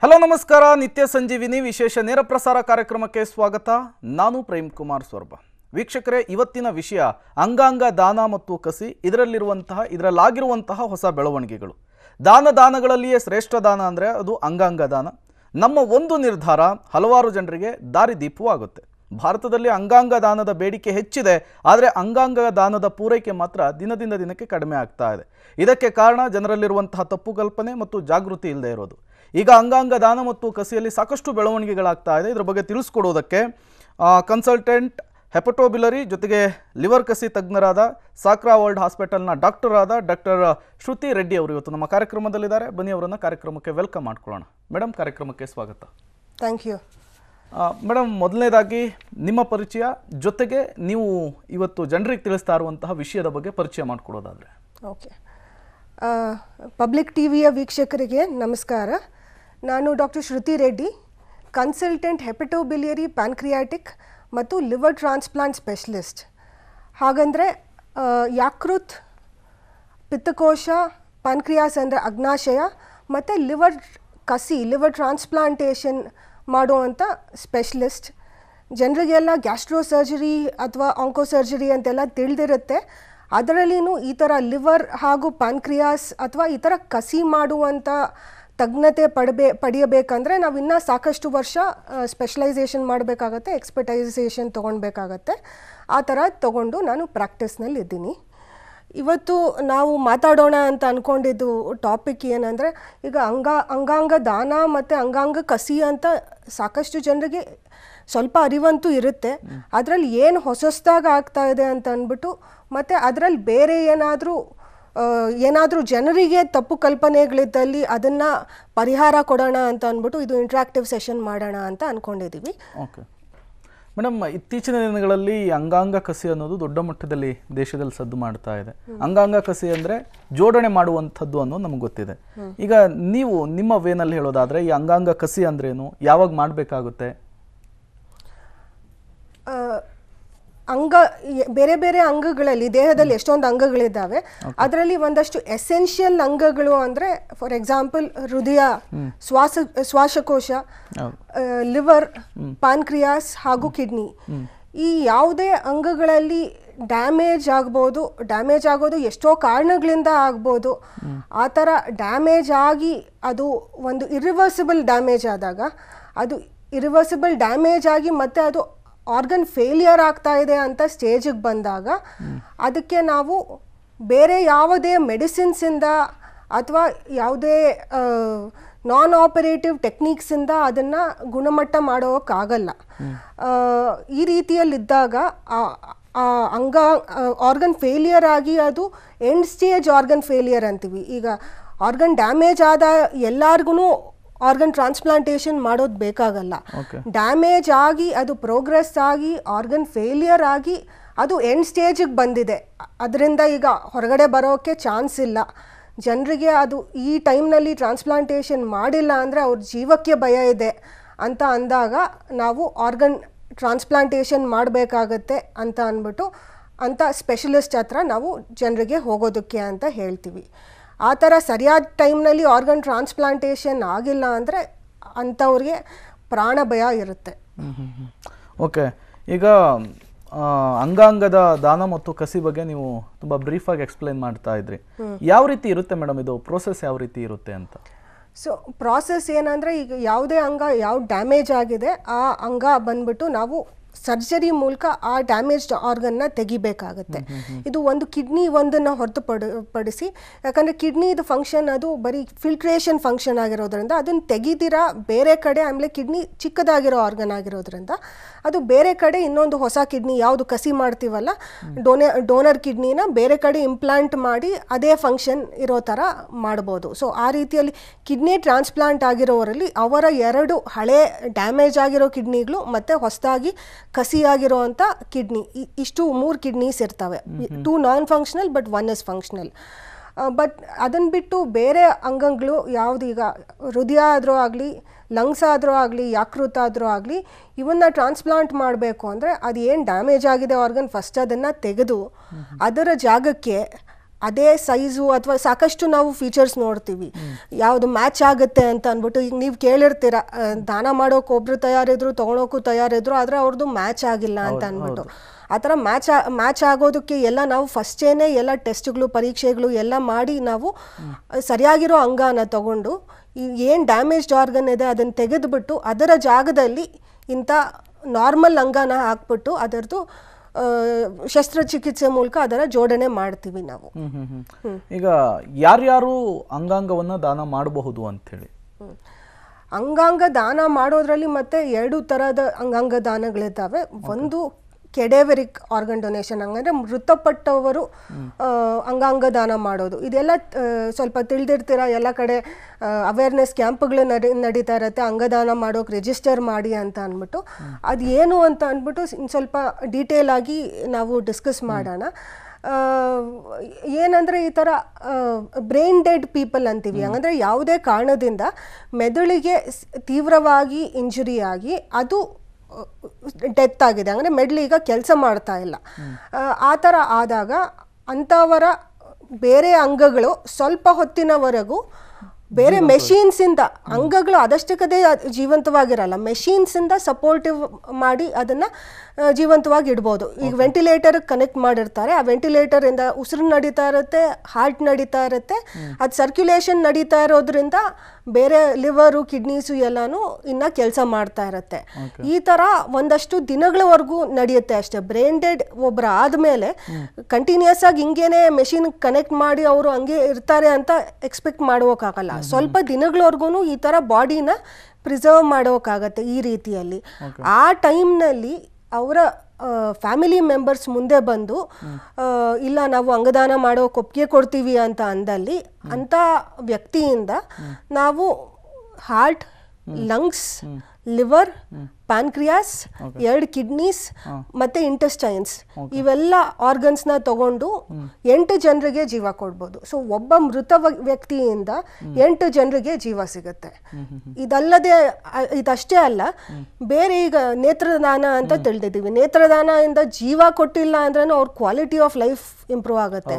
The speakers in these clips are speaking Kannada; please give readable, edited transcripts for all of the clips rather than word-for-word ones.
ಹಲೋ ನಮಸ್ಕಾರ. ನಿತ್ಯ ಸಂಜೀವಿನಿ ವಿಶೇಷ ನೇರ ಪ್ರಸಾರ ಕಾರ್ಯಕ್ರಮಕ್ಕೆ ಸ್ವಾಗತ. ನಾನು ಪ್ರೇಮ್ ಕುಮಾರ್ ಸ್ವರ್ಬ. ವೀಕ್ಷಕರೇ, ಇವತ್ತಿನ ವಿಷಯ ಅಂಗಾಂಗ ದಾನ ಮತ್ತು ಕಸಿ, ಇದರಲ್ಲಾಗಿರುವಂತಹ ಹೊಸ ಬೆಳವಣಿಗೆಗಳು. ದಾನಗಳಲ್ಲಿಯೇ ಶ್ರೇಷ್ಠ ದಾನ ಅಂದರೆ ಅದು ಅಂಗಾಂಗ ದಾನ. ನಮ್ಮ ಒಂದು ನಿರ್ಧಾರ ಹಲವಾರು ಜನರಿಗೆ ದಾರಿದೀಪವಾಗುತ್ತೆ. ಭಾರತದಲ್ಲಿ ಅಂಗಾಂಗ ದಾನದ ಬೇಡಿಕೆ ಹೆಚ್ಚಿದೆ, ಆದರೆ ಅಂಗಾಂಗ ದಾನದ ಪೂರೈಕೆ ಮಾತ್ರ ದಿನದಿಂದ ದಿನಕ್ಕೆ ಕಡಿಮೆ ಆಗ್ತಾ ಇದೆ. ಇದಕ್ಕೆ ಕಾರಣ ಜನರಲ್ಲಿರುವಂತಹ ತಪ್ಪು ಕಲ್ಪನೆ ಮತ್ತು ಜಾಗೃತಿ ಇಲ್ಲದೆ ಇರೋದು. ಈಗ ಅಂಗಾಂಗ ದಾನ ಮತ್ತು ಕಸಿಯಲ್ಲಿ ಸಾಕಷ್ಟು ಬೆಳವಣಿಗೆಗಳಾಗ್ತಾ ಇದೆ. ಇದರ ಬಗ್ಗೆ ತಿಳಿಸ್ಕೊಡೋದಕ್ಕೆ ಕನ್ಸಲ್ಟೆಂಟ್ ಹೆಪಟೋಬಿಲರಿ ಜೊತೆಗೆ ಲಿವರ್ ಕಸಿ ತಜ್ಞರಾದ ಸಾಕ್ರಾ ವರ್ಲ್ಡ್ ಹಾಸ್ಪಿಟಲ್ನ ಡಾಕ್ಟರ್ ಶ್ರುತಿ ರೆಡ್ಡಿ ಅವರು ಇವತ್ತು ನಮ್ಮ ಕಾರ್ಯಕ್ರಮದಲ್ಲಿದ್ದಾರೆ. ಬನ್ನಿ ಅವರನ್ನು ಕಾರ್ಯಕ್ರಮಕ್ಕೆ ವೆಲ್ಕಮ್ ಮಾಡ್ಕೊಳ್ಳೋಣ. ಮೇಡಮ್, ಕಾರ್ಯಕ್ರಮಕ್ಕೆ ಸ್ವಾಗತ. Thank you. ಮೇಡಮ್, ಮೊದಲನೇದಾಗಿ ನಿಮ್ಮ ಪರಿಚಯ ಜೊತೆಗೆ ನೀವು ಇವತ್ತು ಜನರಿಗೆ ತಿಳಿಸ್ತಾ ಇರುವಂತಹ ವಿಷಯದ ಬಗ್ಗೆ ಪರಿಚಯ ಮಾಡಿಕೊಡೋದಾದರೆ. ಓಕೆ. ಪಬ್ಲಿಕ್ ಟಿವಿಯ ವೀಕ್ಷಕರಿಗೆ ನಮಸ್ಕಾರ. ನಾನು doctor Shruti Reddy, consultant ಹೆಪಟೋಬಿಲಿಯರಿ pancreatic ಮತ್ತು ಲಿವರ್ ಟ್ರಾನ್ಸ್ಪ್ಲಾಂಟ್ ಸ್ಪೆಷಲಿಸ್ಟ್. ಹಾಗಂದರೆ ಯಾಕೃತ್, ಪಿತ್ತಕೋಶ, ಪ್ಯಾನ್ಕ್ರಿಯಾಸ್ ಅಂದರೆ ಅಗ್ನಾಶಯ ಮತ್ತು ಲಿವರ್ ಟ್ರಾನ್ಸ್ಪ್ಲಾಂಟೇಷನ್ ಮಾಡುವಂಥ ಸ್ಪೆಷಲಿಸ್ಟ್. ಜನರಿಗೆಲ್ಲ ಗ್ಯಾಸ್ಟ್ರೋ ಸರ್ಜರಿ ಅಥವಾ ಆಂಕೋ ಸರ್ಜರಿ ಅಂತೆಲ್ಲ ತಿಳಿದಿರುತ್ತೆ. ಅದರಲ್ಲಿನೂ ಈ ಥರ ಲಿವರ್ ಹಾಗೂ ಪ್ಯಾನ್ಕ್ರಿಯಾಸ್ ಅಥವಾ ಈ ಥರ ಕಸಿ ಮಾಡುವಂಥ ತಜ್ಞತೆ ಪಡೆಯಬೇಕಂದ್ರೆ ನಾವು ಇನ್ನೂ ಸಾಕಷ್ಟು ವರ್ಷ ಸ್ಪೆಷಲೈಸೇಷನ್ ಮಾಡಬೇಕಾಗತ್ತೆ, ಎಕ್ಸ್ಪರ್ಟೈಸೇಷನ್ ತೊಗೊಳ್ಬೇಕಾಗತ್ತೆ. ಆ ಥರ ತೊಗೊಂಡು ನಾನು ಪ್ರಾಕ್ಟೀಸ್ನಲ್ಲಿ ಇದ್ದೀನಿ. ಇವತ್ತು ನಾವು ಮಾತಾಡೋಣ ಅಂತ ಅಂದ್ಕೊಂಡಿದ್ದು ಟಾಪಿಕ್ ಏನಂದರೆ, ಈಗ ಅಂಗಾಂಗ ದಾನ ಮತ್ತು ಅಂಗಾಂಗ ಕಸಿ ಅಂತ ಸಾಕಷ್ಟು ಜನರಿಗೆ ಸ್ವಲ್ಪ ಅರಿವಂತೂ ಇರುತ್ತೆ. ಅದರಲ್ಲಿ ಏನು ಹೊಸದಾಗಿ ಆಗ್ತಾ ಇದೆ ಅಂತ ಅಂದ್ಬಿಟ್ಟು, ಮತ್ತು ಅದರಲ್ಲಿ ಬೇರೆ ಏನಾದರೂ ಜನರಿಗೆ ತಪ್ಪು ಕಲ್ಪನೆಗಳಿದ್ದಲ್ಲಿ ಅದನ್ನು ಪರಿಹಾರ ಕೊಡೋಣ ಅಂತ ಅಂದ್ಬಿಟ್ಟು ಇದು ಇಂಟ್ರಾಕ್ಟಿವ್ ಸೆಷನ್ ಮಾಡೋಣ ಅಂತ ಅಂದ್ಕೊಂಡಿದ್ದೀವಿ. ಓಕೆ ಮೇಡಮ್, ಇತ್ತೀಚಿನ ದಿನಗಳಲ್ಲಿ ಅಂಗಾಂಗ ಕಸಿ ಅನ್ನೋದು ದೊಡ್ಡ ಮಟ್ಟದಲ್ಲಿ ದೇಶದಲ್ಲಿ ಸದ್ದು ಮಾಡ್ತಾ ಇದೆ. ಅಂಗಾಂಗ ಕಸಿ ಅಂದರೆ ಜೋಡಣೆ ಮಾಡುವಂಥದ್ದು ಅನ್ನೋದು ನಮ್ಗೆ ಗೊತ್ತಿದೆ. ಈಗ ನೀವು ನಿಮ್ಮ ವೇನಲ್ಲಿ ಹೇಳೋದಾದರೆ ಈ ಅಂಗಾಂಗ ಕಸಿ ಅಂದ್ರೇನು, ಯಾವಾಗ ಮಾಡಬೇಕಾಗುತ್ತೆ? ಬೇರೆ ಬೇರೆ ಅಂಗಗಳಲ್ಲಿ, ದೇಹದಲ್ಲಿ ಎಷ್ಟೊಂದು ಅಂಗಗಳಿದ್ದಾವೆ. ಅದರಲ್ಲಿ ಒಂದಷ್ಟು ಎಸೆನ್ಷಿಯಲ್ ಅಂಗಗಳು ಅಂದರೆ, ಫಾರ್ ಎಕ್ಸಾಂಪಲ್ ಹೃದಯ, ಶ್ವಾಸಕೋಶ, ಲಿವರ್, ಪ್ಯಾನ್ಕ್ರಿಯಾಸ್ ಹಾಗೂ ಕಿಡ್ನಿ. ಈ ಯಾವುದೇ ಅಂಗಗಳಲ್ಲಿ ಡ್ಯಾಮೇಜ್ ಆಗೋದು ಎಷ್ಟೋ ಕಾರಣಗಳಿಂದ ಆಗ್ಬೋದು. ಆ ಥರ ಡ್ಯಾಮೇಜ್ ಆಗಿ ಅದು ಒಂದು ಇರಿವರ್ಸಿಬಲ್ ಡ್ಯಾಮೇಜ್ ಆದಾಗ, ಮತ್ತು ಅದು ಆರ್ಗನ್ ಫೇಲಿಯರ್ ಆಗ್ತಾ ಇದೆ ಅಂತ ಸ್ಟೇಜಿಗೆ ಬಂದಾಗ, ಅದಕ್ಕೆ ನಾವು ಬೇರೆ ಯಾವುದೇ ಮೆಡಿಸಿನ್ಸಿಂದ ಅಥವಾ ಯಾವುದೇ ನಾನ್ ಆಪರೇಟಿವ್ ಟೆಕ್ನಿಕ್ಸಿಂದ ಅದನ್ನು ಗುಣಮಟ್ಟ ಮಾಡೋಕ್ಕಾಗಲ್ಲ. ಈ ರೀತಿಯಲ್ಲಿದ್ದಾಗ ಆರ್ಗನ್ ಫೇಲಿಯರ್ ಆಗಿ ಅದು ಎಂಡ್ ಸ್ಟೇಜ್ ಆರ್ಗನ್ ಫೇಲಿಯರ್ ಅಂತೀವಿ. ಈಗ ಆರ್ಗನ್ ಡ್ಯಾಮೇಜ್ ಆದ ಎಲ್ಲರಿಗೂ ಆರ್ಗನ್ ಟ್ರಾನ್ಸ್ಪ್ಲಾಂಟೇಷನ್ ಮಾಡೋದು ಬೇಕಾಗಲ್ಲ. ಡ್ಯಾಮೇಜ್ ಆಗಿ ಅದು ಪ್ರೋಗ್ರೆಸ್ ಆಗಿ ಆರ್ಗನ್ ಫೇಲಿಯರ್ ಆಗಿ ಅದು ಎಂಡ್ ಸ್ಟೇಜಿಗೆ ಬಂದಿದೆ, ಅದರಿಂದ ಈಗ ಹೊರಗಡೆ ಬರೋಕ್ಕೆ ಚಾನ್ಸ್ ಇಲ್ಲ. ಜನರಿಗೆ ಅದು ಈ ಟೈಮ್ನಲ್ಲಿ ಟ್ರಾನ್ಸ್ಪ್ಲಾಂಟೇಷನ್ ಮಾಡಿಲ್ಲ ಅಂದರೆ ಅವ್ರ ಜೀವಕ್ಕೆ ಭಯ ಇದೆ ಅಂತ ಅಂದಾಗ ನಾವು ಆರ್ಗನ್ ಟ್ರಾನ್ಸ್ಪ್ಲಾಂಟೇಷನ್ ಮಾಡಬೇಕಾಗತ್ತೆ ಅಂತ ಅಂದ್ಬಿಟ್ಟು ಅಂಥ ಸ್ಪೆಷಲಿಸ್ಟ್ ಹತ್ರ ನಾವು ಜನರಿಗೆ ಹೋಗೋದಕ್ಕೆ ಅಂತ ಹೇಳ್ತೀವಿ. ಆ ಥರ ಸರಿಯಾದ ಟೈಮ್ನಲ್ಲಿ ಆರ್ಗನ್ ಟ್ರಾನ್ಸ್ಪ್ಲಾಂಟೇಷನ್ ಆಗಿಲ್ಲ ಅಂದರೆ ಅಂಥವ್ರಿಗೆ ಪ್ರಾಣ ಭಯ ಇರುತ್ತೆ. ಓಕೆ, ಈಗ ಅಂಗಾಂಗದ ದಾನ ಮತ್ತು ಕಸಿ ಬಗ್ಗೆ ನೀವು ತುಂಬ ಬ್ರೀಫಾಗಿ ಎಕ್ಸ್ಪ್ಲೈನ್ ಮಾಡ್ತಾ ಇದ್ರಿ. ಯಾವ ರೀತಿ ಇರುತ್ತೆ ಮೇಡಮ್, ಇದು ಪ್ರೋಸೆಸ್ ಯಾವ ರೀತಿ ಇರುತ್ತೆ ಅಂತ? ಸೊ ಪ್ರಾಸೆಸ್ ಏನಂದರೆ, ಈಗ ಯಾವುದೇ ಅಂಗ ಯಾವ ಡ್ಯಾಮೇಜ್ ಆಗಿದೆ ಆ ಅಂಗ ಬಂದ್ಬಿಟ್ಟು ನಾವು ಸರ್ಜರಿ ಮೂಲಕ ಆ ಡ್ಯಾಮೇಜ್ಡ್ ಆರ್ಗನ್ನ ತೆಗಿಬೇಕಾಗತ್ತೆ. ಇದು ಒಂದು ಕಿಡ್ನಿ ಒಂದನ್ನು ಹೊರತುಪಡಿಸಿ, ಯಾಕಂದರೆ ಕಿಡ್ನಿದು ಫಂಕ್ಷನ್ ಅದು ಬರೀ ಫಿಲ್ಟ್ರೇಷನ್ ಫಂಕ್ಷನ್ ಆಗಿರೋದ್ರಿಂದ ಅದನ್ನು ತೆಗಿದಿರ ಬೇರೆ ಕಡೆ, ಆಮೇಲೆ ಕಿಡ್ನಿ ಚಿಕ್ಕದಾಗಿರೋ ಆರ್ಗನ್ ಆಗಿರೋದ್ರಿಂದ ಅದು ಬೇರೆ ಕಡೆ ಇನ್ನೊಂದು ಹೊಸ ಕಿಡ್ನಿ ಯಾವುದು ಕಸಿ ಮಾಡ್ತೀವಲ್ಲ, ಡೋನರ್ ಕಿಡ್ನಿನ ಬೇರೆ ಕಡೆ ಇಂಪ್ಲಾಂಟ್ ಮಾಡಿ ಅದೇ ಫಂಕ್ಷನ್ ಇರೋ ಥರ ಮಾಡ್ಬೋದು. ಸೊ ಆ ರೀತಿಯಲ್ಲಿ ಕಿಡ್ನಿ ಟ್ರಾನ್ಸ್ಪ್ಲಾಂಟ್ ಆಗಿರೋರಲ್ಲಿ ಅವರ 2 ಹಳೆ ಡ್ಯಾಮೇಜ್ ಆಗಿರೋ ಕಿಡ್ನಿಗಳು ಮತ್ತು ಹೊಸದಾಗಿ ಕಸಿಯಾಗಿರೋ ಅಂಥ ಕಿಡ್ನಿ, ಇಷ್ಟು 3 ಕಿಡ್ನೀಸ್ ಇರ್ತವೆ. 2 ನಾನ್ functional but 1 is functional. But ಅದನ್ನು ಬಿಟ್ಟು ಬೇರೆ ಅಂಗಗಳು ಯಾವುದು, ಈಗ ಹೃದಯ ಆದರೂ ಆಗಲಿ, ಲಂಗ್ಸ್ ಆದರೂ ಆಗಲಿ, ಯಾಕೃತ್ ಆದರೂ ಆಗಲಿ, ಇವನ್ನ ಟ್ರಾನ್ಸ್ಪ್ಲಾಂಟ್ ಮಾಡಬೇಕು ಅಂದರೆ ಅದು ಏನು ಡ್ಯಾಮೇಜ್ ಆಗಿದೆ ಆರ್ಗನ್ ಫಸ್ಟ್ ಅದನ್ನು ತೆಗೆದು ಅದರ ಜಾಗಕ್ಕೆ ಅದೇ ಸೈಜು ಅಥವಾ ಸಾಕಷ್ಟು ನಾವು ಫೀಚರ್ಸ್ ನೋಡ್ತೀವಿ, ಯಾವುದು ಮ್ಯಾಚ್ ಆಗುತ್ತೆ ಅಂತ ಅಂದ್ಬಿಟ್ಟು. ಈಗ ನೀವು ಕೇಳಿರ್ತೀರ, ದಾನ ಮಾಡೋಕೆ ಒಬ್ರು ತಯಾರಿದ್ರು, ತೊಗೊಳೋಕ್ಕೂ ತಯಾರಿದ್ರು, ಆದರೆ ಅವ್ರದ್ದು ಮ್ಯಾಚ್ ಆಗಿಲ್ಲ ಅಂತ ಅಂದ್ಬಿಟ್ಟು. ಆ ಥರ ಮ್ಯಾಚ್ ಆಗೋದಕ್ಕೆ ಎಲ್ಲ ನಾವು ಫಸ್ಟೇನೆ ಎಲ್ಲ ಟೆಸ್ಟ್ಗಳು, ಪರೀಕ್ಷೆಗಳು ಎಲ್ಲ ಮಾಡಿ ನಾವು ಸರಿಯಾಗಿರೋ ಅಂಗನ ತಗೊಂಡು ಏನು ಡ್ಯಾಮೇಜ್ಡ್ ಆರ್ಗನ್ ಇದೆ ಅದನ್ನು ತೆಗೆದುಬಿಟ್ಟು ಅದರ ಜಾಗದಲ್ಲಿ ಇಂಥ ನಾರ್ಮಲ್ ಅಂಗನ ಹಾಕ್ಬಿಟ್ಟು ಅದರದ್ದು ಶಸ್ತ್ರಚಿಕಿತ್ಸೆ ಮೂಲಕ ಅದರ ಜೋಡಣೆ ಮಾಡ್ತೀವಿ ನಾವು. ಈಗ ಯಾರ್ಯಾರು ಅಂಗಾಂಗವನ್ನ ದಾನ ಮಾಡಬಹುದು ಅಂತ ಹೇಳಿ? ಅಂಗಾಂಗ ದಾನ ಮಾಡೋದ್ರಲ್ಲಿ ಮತ್ತೆ 2 ಥರದ ಅಂಗಾಂಗ ದಾನಗಳಿದ್ದಾವೆ. ಒಂದು ಕೆಡೆವೆರಿಕ್ ಆರ್ಗನ್ ಡೊನೇಷನ್, ಹಂಗಂದ್ರೆ ಮೃತಪಟ್ಟವರು ಅಂಗಾಂಗ ದಾನ ಮಾಡೋದು. ಇದೆಲ್ಲ ಸ್ವಲ್ಪ ತಿಳಿದಿರ್ತೀರ, ಎಲ್ಲ ಕಡೆ ಅವೇರ್ನೆಸ್ ಕ್ಯಾಂಪ್ಗಳು ನಡೀತಾ ಇರುತ್ತೆ, ಅಂಗದಾನ ಮಾಡೋಕೆ ರಿಜಿಸ್ಟರ್ ಮಾಡಿ ಅಂತ ಅಂದ್ಬಿಟ್ಟು. ಅದು ಏನು ಅಂತ ಅಂದ್ಬಿಟ್ಟು ಸ್ವಲ್ಪ ಡೀಟೇಲ್ ಆಗಿ ನಾವು ಡಿಸ್ಕಸ್ ಮಾಡೋಣ. ಏನಂದರೆ ಈ ಥರ ಬ್ರೈನ್ ಡೆಡ್ ಪೀಪಲ್ ಅಂತೀವಿ, ಹಂಗಂದರೆ ಯಾವುದೇ ಕಾರಣದಿಂದ ಮೆದುಳಿಗೆ ತೀವ್ರವಾಗಿ ಇಂಜುರಿ ಆಗಿ ಅದು ಡೆತ್ ಆಗಿದೆ, ಅಂದರೆ ಮೆಡ್ಲ್ ಈಗ ಕೆಲಸ ಮಾಡ್ತಾ ಇಲ್ಲ. ಆ ಥರ ಆದಾಗ ಅಂಥವರ ಬೇರೆ ಅಂಗಗಳು ಸ್ವಲ್ಪ ಹೊತ್ತಿನವರೆಗೂ ಬೇರೆ ಮೆಷಿನ್ಸಿಂದ, ಅಂಗಗಳು ಅದಷ್ಟಕ್ಕದೇ ಜೀವಂತವಾಗಿರಲ್ಲ, ಮೆಷಿನ್ಸಿಂದ ಸಪೋರ್ಟಿವ್ ಮಾಡಿ ಅದನ್ನು ಜೀವಂತವಾಗಿ ಇಡ್ಬೋದು. ಈಗ ವೆಂಟಿಲೇಟರ್ ಕನೆಕ್ಟ್ ಮಾಡಿರ್ತಾರೆ, ಆ ವೆಂಟಿಲೇಟರಿಂದ ಉಸಿರು ನಡೀತಾ ಇರುತ್ತೆ, ಹಾರ್ಟ್ ನಡೀತಾ ಇರುತ್ತೆ, ಅದು ಸರ್ಕ್ಯುಲೇಷನ್ ನಡೀತಾ ಇರೋದ್ರಿಂದ ಬೇರೆ ಲಿವರು, ಕಿಡ್ನೀಸು ಎಲ್ಲನೂ ಇನ್ನು ಕೆಲಸ ಮಾಡ್ತಾ ಇರುತ್ತೆ. ಈ ಥರ ಒಂದಷ್ಟು ದಿನಗಳವರೆಗೂ ನಡೆಯುತ್ತೆ ಅಷ್ಟೇ. ಬ್ರೈನ್ ಡೆಡ್ ಒಬ್ಬರು ಆದಮೇಲೆ ಕಂಟಿನ್ಯೂಸ್ ಆಗಿ ಹಿಂಗೇನೆ ಮೆಷಿನ್ ಕನೆಕ್ಟ್ ಮಾಡಿ ಅವರು ಹಂಗೆ ಇರ್ತಾರೆ ಅಂತ ಎಕ್ಸ್ಪೆಕ್ಟ್ ಮಾಡೋಕ್ಕಾಗಲ್ಲ. ಸ್ವಲ್ಪ ದಿನಗಳವರೆಗೂ ಈ ಥರ ಬಾಡಿನ ಪ್ರಿಸರ್ವ್ ಮಾಡೋಕ್ಕಾಗತ್ತೆ ಈ ರೀತಿಯಲ್ಲಿ. ಆ ಟೈಮ್ನಲ್ಲಿ ಅವರ ಫ್ಯಾಮಿಲಿ ಮೆಂಬರ್ಸ್ ಮುಂದೆ ಬಂದು ಇಲ್ಲ ನಾವು ಅಂಗದಾನ ಮಾಡೋಕೆ ಒಪ್ಪಿಗೆ ಕೊಡ್ತೀವಿ ಅಂತ ಅಂದಲ್ಲಿ ಅಂಥ ವ್ಯಕ್ತಿಯಿಂದ ನಾವು heart, lungs, liver, pancreas, 2 kidneys ಮತ್ತೆ ಇಂಟೆಸ್ಟೈನ್ಸ್ ಇವೆಲ್ಲ ಆರ್ಗನ್ಸ್ನ ತಗೊಂಡು 8 ಜನರಿಗೆ ಜೀವ ಕೊಡ್ಬೋದು. ಸೊ ಒಬ್ಬ ಮೃತ ವ್ಯಕ್ತಿಯಿಂದ 8 ಜನರಿಗೆ ಜೀವ ಸಿಗುತ್ತೆ. ಇದಷ್ಟೇ ಅಲ್ಲ, ಬೇರೆ ಈಗ ನೇತ್ರದಾನ ಅಂತ ತಿಳಿದಿದ್ದೀವಿ, ನೇತ್ರದಾನದಿಂದ ಜೀವ ಕೊಟ್ಟಿಲ್ಲ ಅಂದ್ರೂ ಅವ್ರ ಕ್ವಾಲಿಟಿ ಆಫ್ ಲೈಫ್ ಇಂಪ್ರೂವ್ ಆಗುತ್ತೆ.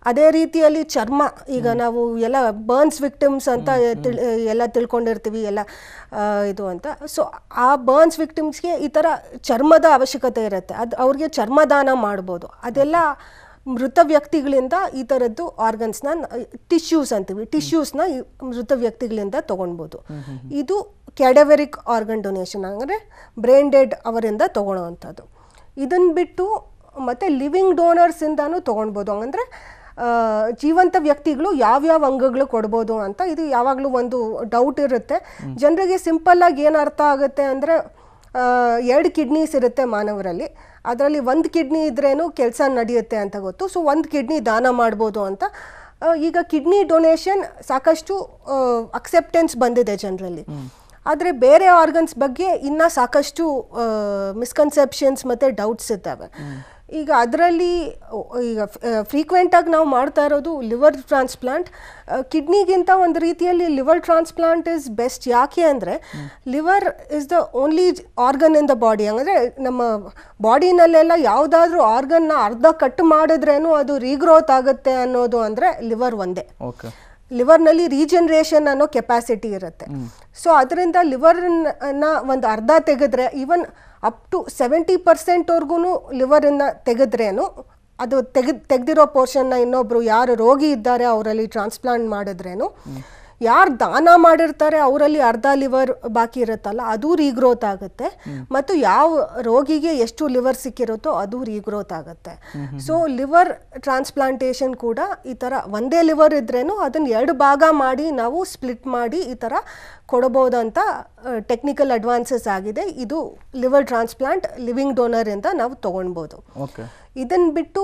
ಅದೇ ರೀತಿಯಲ್ಲಿ ಚರ್ಮ, ಈಗ ನಾವು ಎಲ್ಲ ಬರ್ನ್ಸ್ ವಿಕ್ಟಿಮ್ಸ್ ಅಂತ ಎಲ್ಲ ತಿಳ್ಕೊಂಡಿರ್ತೀವಿ ಎಲ್ಲ ಇದು ಅಂತ. ಸೊ ಆ ಬರ್ನ್ಸ್ ವಿಕ್ಟಿಮ್ಸ್ಗೆ ಈ ಥರ ಚರ್ಮದ ಅವಶ್ಯಕತೆ ಇರುತ್ತೆ, ಅದು ಅವ್ರಿಗೆ ಚರ್ಮದಾನ ಮಾಡ್ಬೋದು. ಅದೆಲ್ಲ ಮೃತ ವ್ಯಕ್ತಿಗಳಿಂದ ಈ ಥರದ್ದು ಆರ್ಗನ್ಸ್ನ, ಟಿಶ್ಯೂಸ್ ಅಂತೀವಿ, ಟಿಶ್ಯೂಸ್ನ ಮೃತ ವ್ಯಕ್ತಿಗಳಿಂದ ತೊಗೊಳ್ಬೋದು. ಇದು ಕ್ಯಾಡವೆರಿಕ್ ಆರ್ಗನ್ ಡೊನೇಷನ್, ಅಂದರೆ ಬ್ರೈನ್ ಡೆಡ್ ಅವರಿಂದ ತೊಗೊಳ್ಳೋವಂಥದ್ದು. ಇದನ್ನು ಬಿಟ್ಟು ಮತ್ತು ಲಿವಿಂಗ್ ಡೋನರ್ಸಿಂದನೂ ತೊಗೊಳ್ಬೋದು. ಹಂಗಂದರೆ ಜೀವಂತ ವ್ಯಕ್ತಿಗಳು ಯಾವ್ಯಾವ ಅಂಗಗಳು ಕೊಡ್ಬೋದು ಅಂತ ಇದು ಯಾವಾಗಲೂ ಒಂದು ಡೌಟ್ ಇರುತ್ತೆ ಜನರಿಗೆ. ಸಿಂಪಲ್ಲಾಗಿ ಏನು ಅರ್ಥ ಆಗುತ್ತೆ ಅಂದರೆ 2 ಕಿಡ್ನೀಸ್ ಇರುತ್ತೆ ಮಾನವರಲ್ಲಿ, ಅದರಲ್ಲಿ 1 ಕಿಡ್ನಿ ಇದ್ರೇನು ಕೆಲಸ ನಡೆಯುತ್ತೆ ಅಂತ ಗೊತ್ತು. ಸೊ 1 ಕಿಡ್ನಿ ದಾನ ಮಾಡ್ಬೋದು ಅಂತ. ಈಗ ಕಿಡ್ನಿ ಡೊನೇಷನ್ ಸಾಕಷ್ಟು ಅಕ್ಸೆಪ್ಟೆನ್ಸ್ ಬಂದಿದೆ ಜನರಲ್ಲಿ. ಆದರೆ ಬೇರೆ ಆರ್ಗನ್ಸ್ ಬಗ್ಗೆ ಇನ್ನೂ ಸಾಕಷ್ಟು ಮಿಸ್ಕನ್ಸೆಪ್ಷನ್ಸ್ ಮತ್ತು ಡೌಟ್ಸ್ ಇದ್ದಾವೆ. ಈಗ ಅದರಲ್ಲಿ ಈಗ ಫ್ರೀಕ್ವೆಂಟಾಗಿ ನಾವು ಮಾಡ್ತಾ ಇರೋದು ಲಿವರ್ ಟ್ರಾನ್ಸ್ಪ್ಲಾಂಟ್. ಕಿಡ್ನಿಗಿಂತ ಒಂದು ರೀತಿಯಲ್ಲಿ ಲಿವರ್ ಟ್ರಾನ್ಸ್ಪ್ಲಾಂಟ್ ಇಸ್ ಬೆಸ್ಟ್. ಯಾಕೆ ಅಂದರೆ liver is the only organ in the body. ಅಂದರೆ ನಮ್ಮ ಬಾಡಿನಲ್ಲೆಲ್ಲ ಯಾವುದಾದ್ರೂ ಆರ್ಗನ್ನ ಅರ್ಧ ಕಟ್ ಮಾಡಿದ್ರೇನು ಅದು ರೀಗ್ರೋತ್ ಆಗುತ್ತೆ ಅನ್ನೋದು ಅಂದರೆ ಲಿವರ್ ಒಂದೇ. ಲಿವರ್ನಲ್ಲಿ ರೀಜನ್ರೇಷನ್ ಅನ್ನೋ ಕೆಪಾಸಿಟಿ ಇರುತ್ತೆ. ಸೊ ಅದರಿಂದ ಲಿವರ್ನ ಒಂದು ಅರ್ಧ ತೆಗೆದ್ರೆ, ಈವನ್ ಅಪ್ ಟು 70%ವರ್ಗೂ ಲಿವರನ್ನು ತೆಗೆದ್ರೇನು ಅದು ತೆಗೆದಿರೋ ಪೋರ್ಷನ್ನ ಇನ್ನೊಬ್ರು ಯಾರು ರೋಗಿ ಇದ್ದಾರೆ ಅವರಲ್ಲಿ ಟ್ರಾನ್ಸ್ಪ್ಲಾಂಟ್ ಮಾಡಿದ್ರೇನು, ಯಾರು ದಾನ ಮಾಡಿರ್ತಾರೆ ಅವರಲ್ಲಿ ಅರ್ಧ ಲಿವರ್ ಬಾಕಿ ಇರುತ್ತಲ್ಲ ಅದು ರೀಗ್ರೋತ್ ಆಗುತ್ತೆ, ಮತ್ತು ಯಾವ ರೋಗಿಗೆ ಎಷ್ಟು ಲಿವರ್ ಸಿಕ್ಕಿರುತ್ತೋ ಅದು ರೀಗ್ರೋತ್ ಆಗುತ್ತೆ. ಸೊ ಲಿವರ್ ಟ್ರಾನ್ಸ್ಪ್ಲಾಂಟೇಷನ್ ಕೂಡ ಈ ಥರ ಒಂದೇ ಲಿವರ್ ಇದ್ರೇನು ಅದನ್ನು 2 ಭಾಗ ಮಾಡಿ ನಾವು ಸ್ಪ್ಲಿಟ್ ಮಾಡಿ ಈ ಥರ ಕೊಡಬಹುದಂತ ಟೆಕ್ನಿಕಲ್ ಅಡ್ವಾನ್ಸಸ್ ಆಗಿದೆ. ಇದು ಲಿವರ್ ಟ್ರಾನ್ಸ್ಪ್ಲಾಂಟ್ ಲಿವಿಂಗ್ ಡೋನರಿಂದ ನಾವು ತೊಗೊಳ್ಬೋದು. ಇದನ್ನು ಬಿಟ್ಟು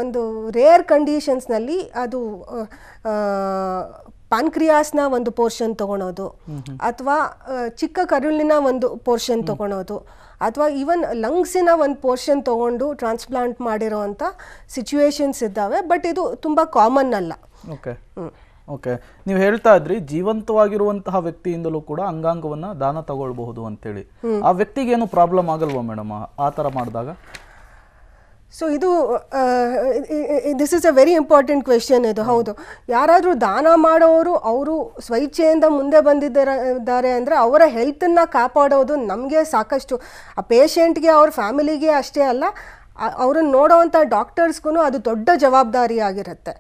ಒಂದು ರೇರ್ ಕಂಡೀಷನ್ಸ್ನಲ್ಲಿ ಅದು ಪ್ಯಾನ್ಕ್ರಿಯಾಸ್ನ ಒಂದು ಪೋರ್ಷನ್ ತೊಗೊಳೋದು, ಅಥವಾ ಚಿಕ್ಕ ಕರುಳಿನ ಒಂದು ಪೋರ್ಷನ್ ತೊಗೊಳೋದು, ಅಥವಾ ಈವನ್ ಲಂಗ್ಸಿನ ಒಂದು ಪೋರ್ಷನ್ ತೊಗೊಂಡು ಟ್ರಾನ್ಸ್ಪ್ಲಾಂಟ್ ಮಾಡಿರೋವಂಥ ಸಿಚುವೇಶನ್ಸ್ ಇದ್ದಾವೆ. ಬಟ್ ಇದು ತುಂಬ ಕಾಮನ್ ಅಲ್ಲ. ಓಕೆ, ನೀವು ಹೇಳ್ತಾ ಇದ್ರಿ ಜೀವಂತವಾಗಿರುವಂತಹ ವ್ಯಕ್ತಿಯಿಂದಲೂ ಕೂಡ ಅಂಗಾಂಗವನ್ನ ದಾನ ತಗೊಳ್ಬಹುದು ಅಂತೇಳಿ. ಆ ವ್ಯಕ್ತಿಗೆ ಏನು ಪ್ರಾಬ್ಲಮ್ ಆಗಲ್ವಾ ಮೇಡಮ್ ಆ ಥರ ಮಾಡಿದಾಗ? ಸೊ ಇದು this is a very important question. ಇದು ಹೌದು, ಯಾರಾದರೂ ದಾನ ಮಾಡೋರು ಅವರು ಸ್ವಇಚ್ಛೆಯಿಂದ ಮುಂದೆ ಬಂದಿದ್ದಾರೆ ಅಂದರೆ ಅವರ ಹೆಲ್ತನ್ನು ಕಾಪಾಡೋದು ನಮಗೆ ಸಾಕಷ್ಟು, ಆ ಪೇಷಂಟ್ಗೆ ಅವ್ರ ಫ್ಯಾಮಿಲಿಗೆ ಅಷ್ಟೇ ಅಲ್ಲ, ಅವ್ರನ್ನ ನೋಡೋವಂಥ ಡಾಕ್ಟರ್ಸ್ಗೂ ಅದು ದೊಡ್ಡ ಜವಾಬ್ದಾರಿ ಆಗಿರುತ್ತೆ.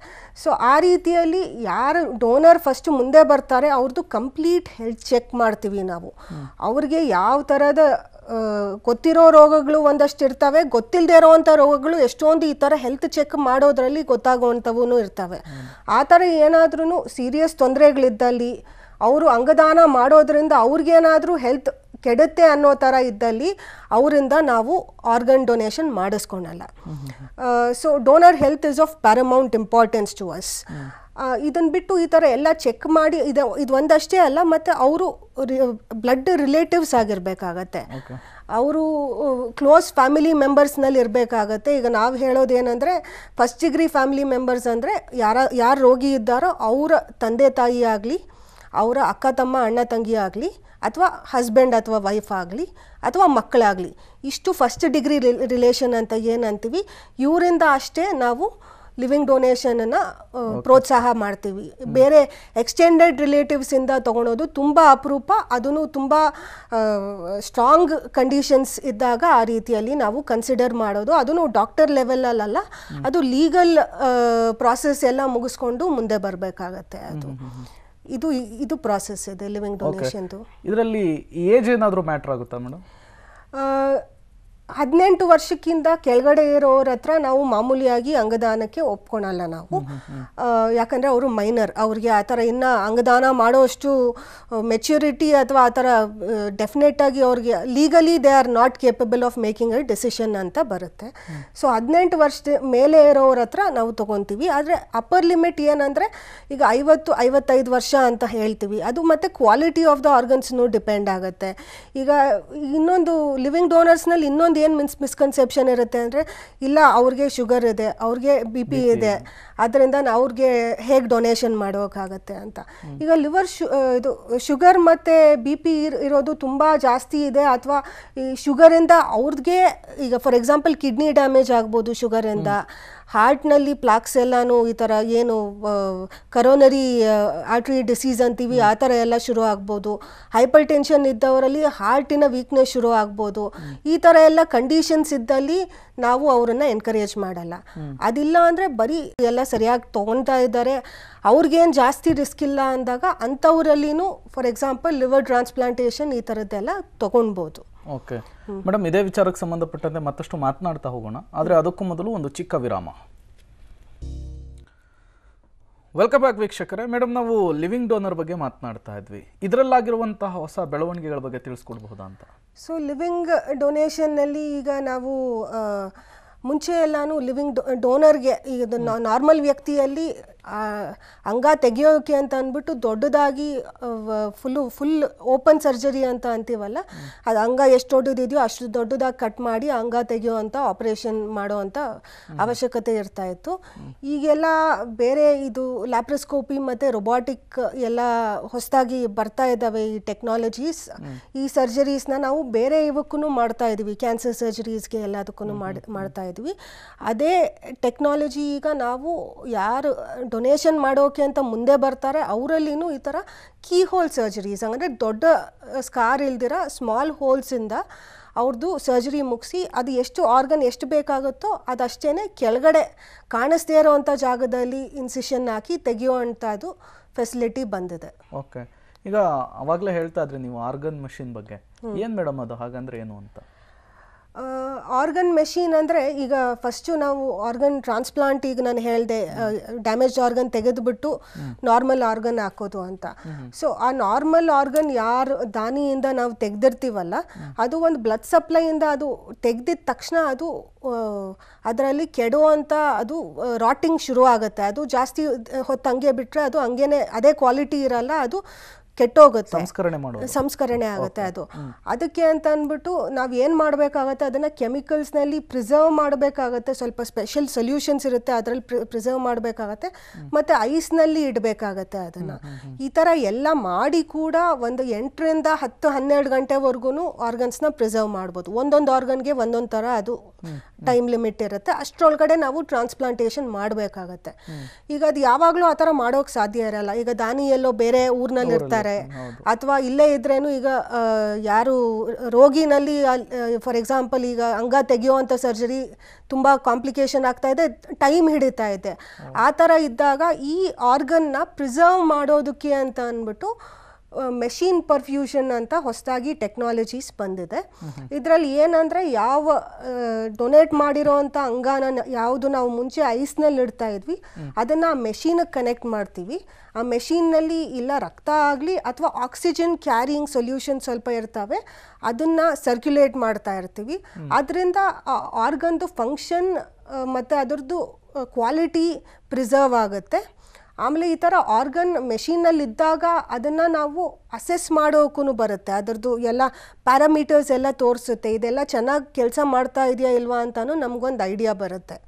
ಸೊ ಆ ರೀತಿಯಲ್ಲಿ ಯಾರು ಡೋನರ್ ಫಸ್ಟ್ ಮುಂದೆ ಬರ್ತಾರೆ ಅವ್ರದ್ದು ಕಂಪ್ಲೀಟ್ ಹೆಲ್ತ್ ಚೆಕ್ ಮಾಡ್ತೀವಿ ನಾವು. ಅವ್ರಿಗೆ ಯಾವ ಥರದ ಗೊತ್ತಿರೋ ರೋಗಗಳು ಒಂದಷ್ಟು ಇರ್ತವೆ, ಗೊತ್ತಿಲ್ಲದೆ ಇರೋವಂಥ ರೋಗಗಳು ಎಷ್ಟೊಂದು ಈ ಥರ ಹೆಲ್ತ್ ಚೆಕ್ ಮಾಡೋದ್ರಲ್ಲಿ ಗೊತ್ತಾಗುವಂಥವೂ ಇರ್ತವೆ. ಆ ಥರ ಏನಾದ್ರೂ ಸೀರಿಯಸ್ ತೊಂದರೆಗಳಿದ್ದಲ್ಲಿ ಅವರು ಅಂಗದಾನ ಮಾಡೋದ್ರಿಂದ ಅವ್ರಿಗೇನಾದರೂ ಹೆಲ್ತ್ ಕೆಡುತ್ತೆ ಅನ್ನೋ ಥರ ಇದ್ದಲ್ಲಿ ಅವರಿಂದ ನಾವು ಆರ್ಗನ್ ಡೊನೇಷನ್ ಮಾಡಿಸ್ಕೊಳಲ್ಲ. So donor health is of paramount importance to us. ಇದನ್ನು ಬಿಟ್ಟು ಈ ಥರ ಎಲ್ಲ ಚೆಕ್ ಮಾಡಿ ಇದು ಒಂದಷ್ಟೇ ಅಲ್ಲ, ಮತ್ತು ಅವರು ಬ್ಲಡ್ ರಿಲೇಟಿವ್ಸ್ ಆಗಿರಬೇಕಾಗತ್ತೆ, ಅವರು ಕ್ಲೋಸ್ ಫ್ಯಾಮಿಲಿ ಮೆಂಬರ್ಸ್ನಲ್ಲಿ ಇರಬೇಕಾಗತ್ತೆ. ಈಗ ನಾವು ಹೇಳೋದೇನೆಂದರೆ ಫಸ್ಟ್ ಡಿಗ್ರಿ ಫ್ಯಾಮಿಲಿ ಮೆಂಬರ್ಸ್ ಅಂದರೆ ಯಾರು ರೋಗಿ ಇದ್ದಾರೋ ಅವರ ತಂದೆ ತಾಯಿ ಆಗಲಿ, ಅವರ ಅಕ್ಕ ತಮ್ಮ ಅಣ್ಣ ತಂಗಿ ಆಗಲಿ, ಅಥವಾ ಹಸ್ಬೆಂಡ್ ಅಥವಾ ವೈಫ್ ಆಗಲಿ, ಅಥವಾ ಮಕ್ಕಳಾಗಲಿ, ಇಷ್ಟು ಫಸ್ಟ್ ಡಿಗ್ರಿ ರಿಲೇಷನ್ ಅಂತ ಏನಂತೀವಿ, ಇವರಿಂದ ಅಷ್ಟೇ ನಾವು ಲಿವಿಂಗ್ ಡೊನೇಷನನ್ನು ಪ್ರೋತ್ಸಾಹ ಮಾಡ್ತೀವಿ. ಬೇರೆ ಎಕ್ಸ್ಟೆಂಡೆಡ್ ರಿಲೇಟಿವ್ಸಿಂದ ತೊಗೊಳೋದು ತುಂಬ ಅಪರೂಪ, ಅದನ್ನು ತುಂಬ ಸ್ಟ್ರಾಂಗ್ ಕಂಡೀಷನ್ಸ್ ಇದ್ದಾಗ ಆ ರೀತಿಯಲ್ಲಿ ನಾವು ಕನ್ಸಿಡರ್ ಮಾಡೋದು. ಅದನ್ನು ಡಾಕ್ಟರ್ ಲೆವೆಲಲ್ಲ, ಅದು ಲೀಗಲ್ ಪ್ರಾಸೆಸ್ ಎಲ್ಲ ಮುಗಿಸ್ಕೊಂಡು ಮುಂದೆ ಬರಬೇಕಾಗತ್ತೆ. ಇದು ಪ್ರಾಸೆಸ್ ಇದೆ ಲಿವಿಂಗ್ ಡೊನೇಷನ್ದು. ಇದರಲ್ಲಿ ಏಜ್ ಏನಾದರೂ ಮ್ಯಾಟ್ರ್ ಆಗುತ್ತಾ ಮೇಡಮ್? 18 ವರ್ಷಕ್ಕಿಂತ ಕೆಳಗಡೆ ಇರೋರ ಹತ್ರ ನಾವು ಮಾಮೂಲಿಯಾಗಿ ಅಂಗದಾನಕ್ಕೆ ಒಪ್ಕೊಳಲ್ಲ ನಾವು, ಯಾಕಂದರೆ ಅವರು ಮೈನರ್, ಅವ್ರಿಗೆ ಆ ಥರ ಇನ್ನು ಅಂಗದಾನ ಮಾಡೋಷ್ಟು ಮೆಚ್ಯೂರಿಟಿ ಅಥವಾ ಆ ಥರ ಡೆಫಿನೆಟಾಗಿ ಅವ್ರಿಗೆ legally they are not capable of making A decision ಅಂತ ಬರುತ್ತೆ. ಸೊ 18 ವರ್ಷದ ಮೇಲೆ ಇರೋರ ಹತ್ರ ನಾವು ತೊಗೊತೀವಿ. ಆದರೆ ಅಪ್ಪರ್ ಲಿಮಿಟ್ ಏನಂದರೆ ಈಗ 50-55 ವರ್ಷ ಅಂತ ಹೇಳ್ತೀವಿ. ಅದು ಮತ್ತು ಕ್ವಾಲಿಟಿ ಆಫ್ ದ ಆರ್ಗನ್ಸ್ನೂ ಡಿಪೆಂಡ್ ಆಗುತ್ತೆ. ಈಗ ಇನ್ನೊಂದು ಲಿವಿಂಗ್ ಡೋನರ್ಸ್ನಲ್ಲಿ ಇನ್ನೊಂದು ಏನು ಮಿಸ್ಕನ್ಸೆಪ್ಷನ್ ಇರುತ್ತೆ ಅಂದರೆ, ಇಲ್ಲ ಅವ್ರಿಗೆ ಶುಗರ್ ಇದೆ, ಅವ್ರಿಗೆ BP ಇದೆ, ಆದ್ದರಿಂದ ಅವ್ರಿಗೆ ಹೇಗೆ ಡೊನೇಷನ್ ಮಾಡೋಕ್ಕಾಗತ್ತೆ ಅಂತ. ಈಗ ಇದು ಶುಗರ್ ಮತ್ತು BP ಇರೋದು ತುಂಬ ಜಾಸ್ತಿ ಇದೆ, ಅಥವಾ ಈ ಶುಗರಿಂದ ಅವ್ರಿಗೆ ಈಗ ಫಾರ್ ಎಕ್ಸಾಂಪಲ್ ಕಿಡ್ನಿ ಡ್ಯಾಮೇಜ್ ಆಗ್ಬೋದು ಶುಗರಿಂದ, ಹಾರ್ಟ್ನಲ್ಲಿ ಪ್ಲಾಕ್ಸ್ ಎಲ್ಲನೂ ಈ ಥರ ಏನು ಕರೋನರಿ ಆರ್ಟ್ರಿ ಡಿಸೀಸ್ ಅಂತೀವಿ ಆ ಥರ ಎಲ್ಲ ಶುರು ಆಗ್ಬೋದು. ಹೈಪರ್ ಟೆನ್ಷನ್ ಇದ್ದವರಲ್ಲಿ ಹಾರ್ಟಿನ ವೀಕ್ನೆಸ್ ಶುರು ಆಗ್ಬೋದು. ಈ ಥರ ಎಲ್ಲ ಕಂಡೀಷನ್ಸ್ ಇದ್ದಲ್ಲಿ ನಾವು ಅವರನ್ನು ಎನ್ಕರೇಜ್ ಮಾಡಲ್ಲ. ಅದಿಲ್ಲ ಅಂದರೆ ಬರೀ ಎಲ್ಲ ಸರಿಯಾಗಿ ತೊಗೊತಾ ಇದ್ದಾರೆ, ಅವ್ರಿಗೇನು ಜಾಸ್ತಿ ರಿಸ್ಕ್ ಇಲ್ಲ ಅಂದಾಗ ಅಂಥವರಲ್ಲಿನೂ ಫಾರ್ ಎಕ್ಸಾಂಪಲ್ ಲಿವರ್ ಟ್ರಾನ್ಸ್ಪ್ಲಾಂಟೇಷನ್ ಈ ಥರದ್ದೆಲ್ಲ ತೊಗೊಳ್ಬೋದು. ಓಕೆ ಮೇಡಮ್, ಇದೇ ವಿಚಾರಕ್ಕೆ ಸಂಬಂಧಪಟ್ಟಂತೆ ಮತ್ತಷ್ಟು ಮಾತನಾಡ್ತಾ ಹೋಗೋಣ, ಆದರೆ ಅದಕ್ಕೂ ಮೊದಲು ಒಂದು ಚಿಕ್ಕ ವಿರಾಮ. ವೆಲ್ಕಮ್ ಬ್ಯಾಕ್ ವೀಕ್ಷಕರೇ. ಮೇಡಮ್, ನಾವು ಲಿವಿಂಗ್ ಡೋನರ್ ಬಗ್ಗೆ ಮಾತನಾಡ್ತಾ ಇದ್ವಿ, ಇದರಲ್ಲಾಗಿರುವಂತಹ ಹೊಸ ಬೆಳವಣಿಗೆಗಳ ಬಗ್ಗೆ ತಿಳಿಸ್ಕೊಡ್ಬಹುದಾ ಅಂತ? ಸೊ ಲಿವಿಂಗ್ ಡೊನೇಷನ್ನಲ್ಲಿ ಈಗ ನಾವು ಮುಂಚೆ ಎಲ್ಲಾನು ಲಿವಿಂಗ್ ಡೋನರ್ಗೆ ಈಗ ನಾರ್ಮಲ್ ವ್ಯಕ್ತಿಯಲ್ಲಿ ಅಂಗ ತೆಗೆಯೋಕೆ ಅಂತ ಅಂದ್ಬಿಟ್ಟು ದೊಡ್ಡದಾಗಿ ಫುಲ್ ಓಪನ್ ಸರ್ಜರಿ ಅಂತ ಅಂತೀವಲ್ಲ, ಅದು ಅಂಗ ಎಷ್ಟು ದೊಡ್ಡದಿದೆಯೋ ಅಷ್ಟು ದೊಡ್ಡದಾಗಿ ಕಟ್ ಮಾಡಿ ಅಂಗ ತೆಗೆಯುವಂಥ ಆಪರೇಷನ್ ಮಾಡೋವಂಥ ಅವಶ್ಯಕತೆ ಇರ್ತಾ ಇತ್ತು. ಈಗೆಲ್ಲ ಬೇರೆ ಇದು ಲ್ಯಾಪ್ರೋಸ್ಕೋಪಿ ಮತ್ತು ರೊಬಾಟಿಕ್ ಎಲ್ಲ ಹೊಸದಾಗಿ ಬರ್ತಾ ಇದ್ದಾವೆ ಈ ಟೆಕ್ನಾಲಜೀಸ್. ಈ ಸರ್ಜರೀಸ್ನ ನಾವು ಬೇರೆ ಇವಕ್ಕೂ ಮಾಡ್ತಾ ಇದ್ದೀವಿ, ಕ್ಯಾನ್ಸರ್ ಸರ್ಜರೀಸ್ಗೆ ಎಲ್ಲದಕ್ಕೂ ಮಾಡ್ತಾ ಇದ್ವಿ. ಅದೇ ಟೆಕ್ನಾಲಜಿ ಈಗ ನಾವು ಯಾರು ಡೊನೇಷನ್ ಮಾಡೋಕೆ ಅಂತ ಮುಂದೆ ಬರ್ತಾರೆ ಅವರಲ್ಲಿನೂ ಈ ಥರ ಕೀ ಹೋಲ್ ಸರ್ಜರೀಸ್, ಅಂದರೆ ದೊಡ್ಡ ಸ್ಕಾರ್ ಇಲ್ದಿರ ಸ್ಮಾಲ್ ಹೋಲ್ಸಿಂದ ಅವ್ರದ್ದು ಸರ್ಜರಿ ಮುಗಿಸಿ ಅದು ಎಷ್ಟು ಆರ್ಗನ್ ಎಷ್ಟು ಬೇಕಾಗುತ್ತೋ ಅದಷ್ಟೇ ಕೆಳಗಡೆ ಕಾಣಿಸ್ದೇ ಇರೋವಂಥ ಜಾಗದಲ್ಲಿ ಇನ್ಸಿಷನ್ ಹಾಕಿ ತೆಗೆಯುವಂಥದ್ದು ಫೆಸಿಲಿಟಿ ಬಂದಿದೆ. ಓಕೆ, ಈಗ ಅವಾಗಲೇ ಹೇಳ್ತಾ ಇದ್ರಿ ನೀವು ಆರ್ಗನ್ ಮಷಿನ್ ಬಗ್ಗೆ, ಏನು ಮೇಡಮ್ ಅದು ಹಾಗಂದ್ರೆ ಏನು ಅಂತ? ಆರ್ಗನ್ ಮೆಷಿನ್ ಅಂದರೆ ಈಗ ಫಸ್ಟು ನಾವು ಆರ್ಗನ್ ಟ್ರಾನ್ಸ್ಪ್ಲಾಂಟ್, ಈಗ ನಾನು ಹೇಳಿದೆ ಡ್ಯಾಮೇಜ್ ಆರ್ಗನ್ ತೆಗೆದುಬಿಟ್ಟು ನಾರ್ಮಲ್ ಆರ್ಗನ್ ಹಾಕೋದು ಅಂತ. ಸೊ ಆ ನಾರ್ಮಲ್ ಆರ್ಗನ್ ಯಾರು ದಾನಿಯಿಂದ ನಾವು ತೆಗೆದಿರ್ತೀವಲ್ಲ, ಅದು ಒಂದು ಬ್ಲಡ್ ಸಪ್ಲೈಯಿಂದ ಅದು ತೆಗೆದಿದ ತಕ್ಷಣ ಅದು ಅದರಲ್ಲಿ ಕೆಡುವಂಥ ಅದು ರಾಟಿಂಗ್ ಶುರು ಆಗುತ್ತೆ. ಅದು ಜಾಸ್ತಿ ಹೊತ್ತು ಹಂಗೆ ಬಿಟ್ಟರೆ ಅದು ಹಂಗೇನೆ ಅದೇ ಕ್ವಾಲಿಟಿ ಇರಲ್ಲ, ಅದು ಕೆಟ್ಟೋಗುತ್ತೆ, ಸಂಸ್ಕರಣೆ ಆಗುತ್ತೆ ಅದು. ಅದಕ್ಕೆ ಅಂತ ಅಂದ್ಬಿಟ್ಟು ನಾವು ಏನು ಮಾಡಬೇಕಾಗತ್ತೆ, ಅದನ್ನು ಕೆಮಿಕಲ್ಸ್ನಲ್ಲಿ ಪ್ರಿಸರ್ವ್ ಮಾಡಬೇಕಾಗತ್ತೆ. ಸ್ವಲ್ಪ ಸ್ಪೆಷಲ್ ಸೊಲ್ಯೂಷನ್ಸ್ ಇರುತ್ತೆ, ಅದರಲ್ಲಿ ಪ್ರಿಸರ್ವ್ ಮಾಡಬೇಕಾಗತ್ತೆ, ಮತ್ತು ಐಸ್ನಲ್ಲಿ ಇಡಬೇಕಾಗತ್ತೆ ಅದನ್ನು. ಈ ಥರ ಎಲ್ಲ ಮಾಡಿ ಕೂಡ ಒಂದು 8ರಿಂದ 10-12 ಗಂಟೆವರೆಗೂ ಆರ್ಗನ್ಸ್ನ ಪ್ರಿಸರ್ವ್ ಮಾಡ್ಬೋದು. ಒಂದೊಂದು ಆರ್ಗನ್ಗೆ ಒಂದೊಂದು ಥರ ಅದು ಟೈಮ್ ಲಿಮಿಟ್ ಇರುತ್ತೆ, ಅಷ್ಟರೊಳಗಡೆ ನಾವು ಟ್ರಾನ್ಸ್ಪ್ಲಾಂಟೇಷನ್ ಮಾಡಬೇಕಾಗತ್ತೆ. ಈಗ ಅದು ಯಾವಾಗಲೂ ಆ ಥರ ಮಾಡೋಕೆ ಸಾಧ್ಯ ಇರಲ್ಲ. ಈಗ ದಾನಿ ಎಲ್ಲೋ ಬೇರೆ ಊರಿನಲ್ಲಿ ಇರ್ತಾರೆ, ಅಥವಾ ಇಲ್ಲೇ ಇದ್ರೇನು ಈಗ ಯಾರು ರೋಗಿನಲ್ಲಿ ಫಾರ್ ಎಕ್ಸಾಂಪಲ್ ಈಗ ಅಂಗ ತೆಗೆಯುವಂಥ ಸರ್ಜರಿ ತುಂಬ ಕಾಂಪ್ಲಿಕೇಶನ್ ಆಗ್ತಾ ಇದೆ, ಟೈಮ್ ಹಿಡಿತಾ ಇದೆ. ಆ ಥರ ಇದ್ದಾಗ ಈ ಆರ್ಗನ್ನ ಪ್ರಿಸರ್ವ್ ಮಾಡೋದಕ್ಕೆ ಅಂತ ಅಂದ್ಬಿಟ್ಟು ಮೆಷಿನ್ ಪರ್ಫ್ಯೂಷನ್ ಅಂತ ಹೊಸದಾಗಿ ಟೆಕ್ನಾಲಜೀಸ್ ಬಂದಿದೆ. ಇದರಲ್ಲಿ ಏನಂದರೆ ಯಾವ ಡೊನೇಟ್ ಮಾಡಿರೋವಂಥ ಅಂಗಾನ ಯಾವುದು ನಾವು ಮುಂಚೆ ಐಸ್ನಲ್ಲಿ ಇಡ್ತಾ ಇದ್ವಿ ಅದನ್ನು ಆ ಮೆಷಿನಿಗೆ ಕನೆಕ್ಟ್ ಮಾಡ್ತೀವಿ. ಆ ಮೆಷಿನ್ನಲ್ಲಿ ಇಲ್ಲ ರಕ್ತ ಆಗಲಿ ಅಥವಾ ಆಕ್ಸಿಜನ್ ಕ್ಯಾರಿಯಿಂಗ್ ಸೊಲ್ಯೂಷನ್ ಸ್ವಲ್ಪ ಇರ್ತವೆ, ಅದನ್ನು ಸರ್ಕ್ಯುಲೇಟ್ ಮಾಡ್ತಾ ಇರ್ತೀವಿ. ಅದರಿಂದ ಆರ್ಗನ್ದು ಫಂಕ್ಷನ್ ಮತ್ತು ಅದರದ್ದು ಕ್ವಾಲಿಟಿ ಪ್ರಿಸರ್ವ್ ಆಗುತ್ತೆ. ಆಮೇಲೆ ಈ ಥರ ಆರ್ಗನ್ ಮೆಷಿನಲ್ಲಿ ಇದ್ದಾಗ ಅದನ್ನು ನಾವು ಅಸೆಸ್ ಮಾಡೋಕ್ಕೂ ಬರುತ್ತೆ, ಅದರದ್ದು ಎಲ್ಲ ಪ್ಯಾರಾಮೀಟರ್ಸ್ ಎಲ್ಲ ತೋರಿಸುತ್ತೆ, ಇದೆಲ್ಲ ಚೆನ್ನಾಗಿ ಕೆಲಸ ಮಾಡ್ತಾ ಇದೆಯಾ ಇಲ್ವಾ ಅಂತಲೂ ನಮಗೊಂದು ಐಡಿಯಾ ಬರುತ್ತೆ.